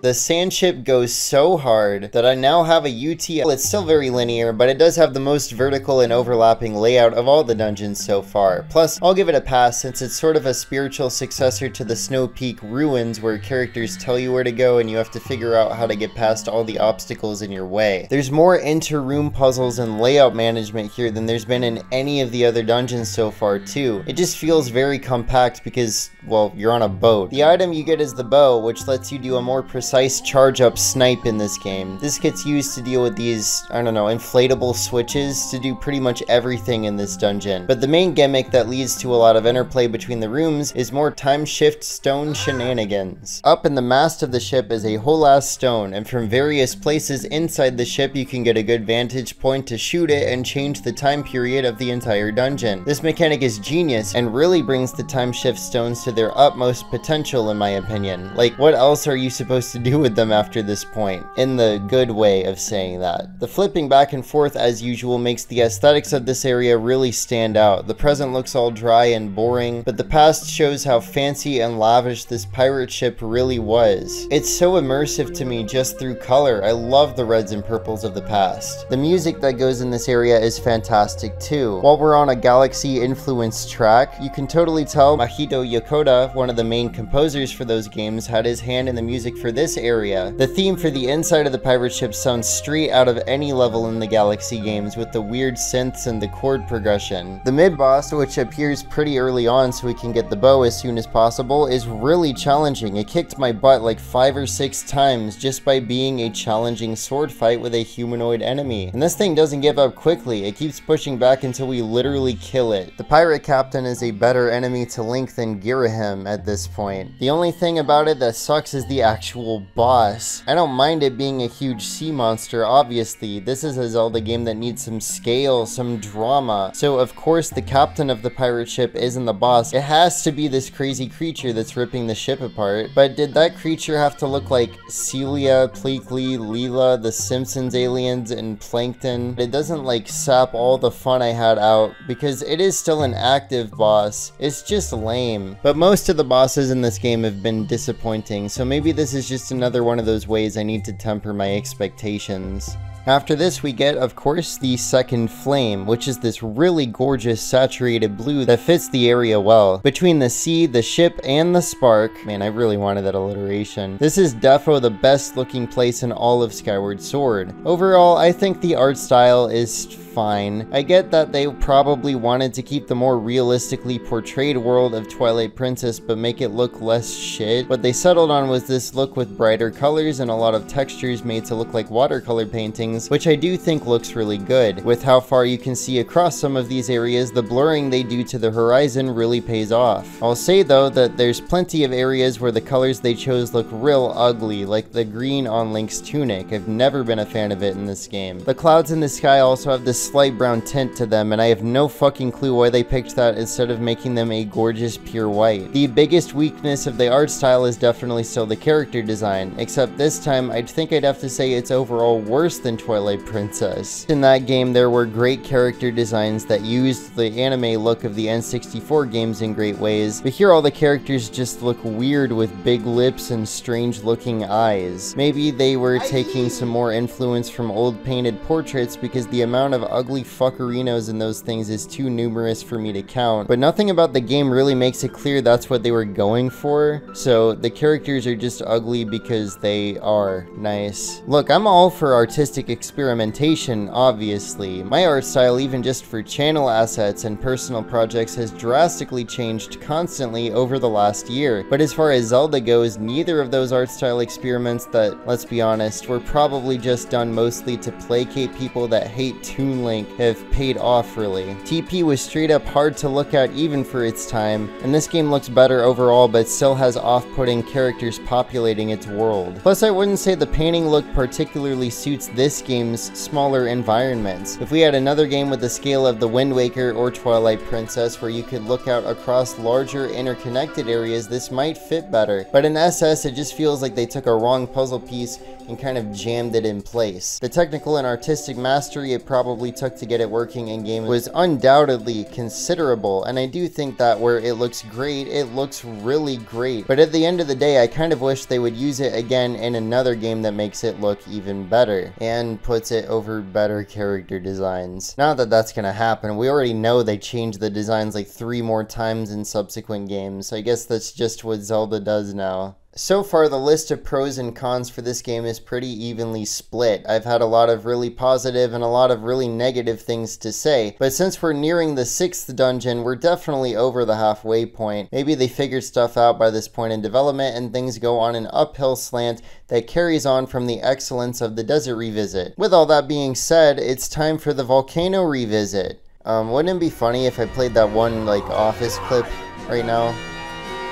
The SANDSHIP goes so hard that I now have a UTL. It's still very linear, but it does have the most vertical and overlapping layout of all the dungeons so far. Plus, I'll give it a pass since it's sort of a spiritual successor to the Snow Peak ruins where characters tell you where to go and you have to figure out how to get past all the obstacles in your way. There's more inter-room puzzles and layout management here than there's been in any of the other dungeons so far too. It just feels very compact because, well, you're on a boat. The item you get is the bow, which lets you do a more precise charge-up snipe in this game. This gets used to deal with these, I don't know, inflatable switches to do pretty much everything in this dungeon. But the main gimmick that leads to a lot of interplay between the rooms is more time shift stone shenanigans. Up in the mast of the ship is a whole ass stone, and from various places inside the ship you can get a good vantage point to shoot it and change the time period of the entire dungeon. This mechanic is genius and really brings the time shift stones to their utmost potential in my opinion. Like, what else are you supposed to do with them after this point? In the good way of saying that. The flipping back and forth as usual makes the aesthetics of this area really stand out. The present looks all dry and boring, but the past shows how fancy and lavish this pirate ship really was. It's so immersive to me just through color. I love the reds and purples of the past. The music that goes in this area is fantastic too. While we're on a galaxy influenced track, you can totally tell Mahito Yokota, one of the main composers for those games, had his hand in the music for this area. The theme for the inside of the pirate ship sounds straight out of any level in the Galaxy games with the weird synths and the chord progression. The mid-boss, which appears pretty early on so we can get the bow as soon as possible, is really challenging. It kicked my butt like 5 or 6 times just by being a challenging sword fight with a humanoid enemy. And this thing doesn't give up quickly. It keeps pushing back until we literally kill it. The pirate captain is a better enemy to Link than Girahim at this point. The only thing about it that sucks is the actual boss. I don't mind it being a huge sea monster, obviously. This is a Zelda game that needs some scale, some drama. So of course the captain of the pirate ship isn't the boss. It has to be this crazy creature that's ripping the ship apart. But did that creature have to look like Celia, Pleakley, Leela, the Simpsons aliens, and Plankton? It doesn't like sap all the fun I had out because it is still an active boss. It's just lame. But most of the bosses in this game have been disappointing, so maybe this is just another one of those ways I need to temper my expectations. After this we get, of course, the second flame, which is this really gorgeous saturated blue that fits the area well. Between the sea, the ship, and the spark, man, I really wanted that alliteration. This is defo the best looking place in all of Skyward Sword. Overall, I think the art style is fine. I get that they probably wanted to keep the more realistically portrayed world of Twilight Princess but make it look less shit. What they settled on was this look with brighter colors and a lot of textures made to look like watercolor paintings things, which I do think looks really good. With how far you can see across some of these areas, the blurring they do to the horizon really pays off. I'll say though that there's plenty of areas where the colors they chose look real ugly, like the green on Link's tunic. I've never been a fan of it in this game. The clouds in the sky also have this slight brown tint to them, and I have no fucking clue why they picked that instead of making them a gorgeous pure white. The biggest weakness of the art style is definitely still the character design, except this time I'd think I'd have to say it's overall worse than Twilight Princess. In that game there were great character designs that used the anime look of the N64 games in great ways, but here all the characters just look weird with big lips and strange looking eyes. Maybe they were taking some more influence from old painted portraits because the amount of ugly fuckerinos in those things is too numerous for me to count, but nothing about the game really makes it clear that's what they were going for, so the characters are just ugly because they are nice. Look, I'm all for artistic experimentation, obviously. My art style, even just for channel assets and personal projects, has drastically changed constantly over the last year, but as far as Zelda goes, neither of those art style experiments that, let's be honest, were probably just done mostly to placate people that hate Toon Link have paid off really. TP was straight up hard to look at even for its time, and this game looks better overall but still has off-putting characters populating its world. Plus I wouldn't say the painting look particularly suits this game's smaller environments. If we had another game with the scale of the Wind Waker or Twilight Princess where you could look out across larger interconnected areas, this might fit better, but in SS it just feels like they took a wrong puzzle piece and kind of jammed it in place. The technical and artistic mastery it probably took to get it working in game was undoubtedly considerable, and I do think that where it looks great, it looks really great, but at the end of the day I kind of wish they would use it again in another game that makes it look even better and puts it over better character designs. Not that that's gonna happen, we already know they changed the designs like 3 more times in subsequent games, so I guess that's just what Zelda does now. So far, the list of pros and cons for this game is pretty evenly split. I've had a lot of really positive and a lot of really negative things to say, but since we're nearing the 6th dungeon, we're definitely over the halfway point. Maybe they figured stuff out by this point in development and things go on an uphill slant that carries on from the excellence of the desert revisit. With all that being said, it's time for the volcano revisit. Wouldn't it be funny if I played that one, like, office clip right now?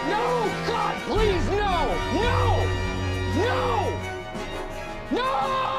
No! God, please, no! No! No! No!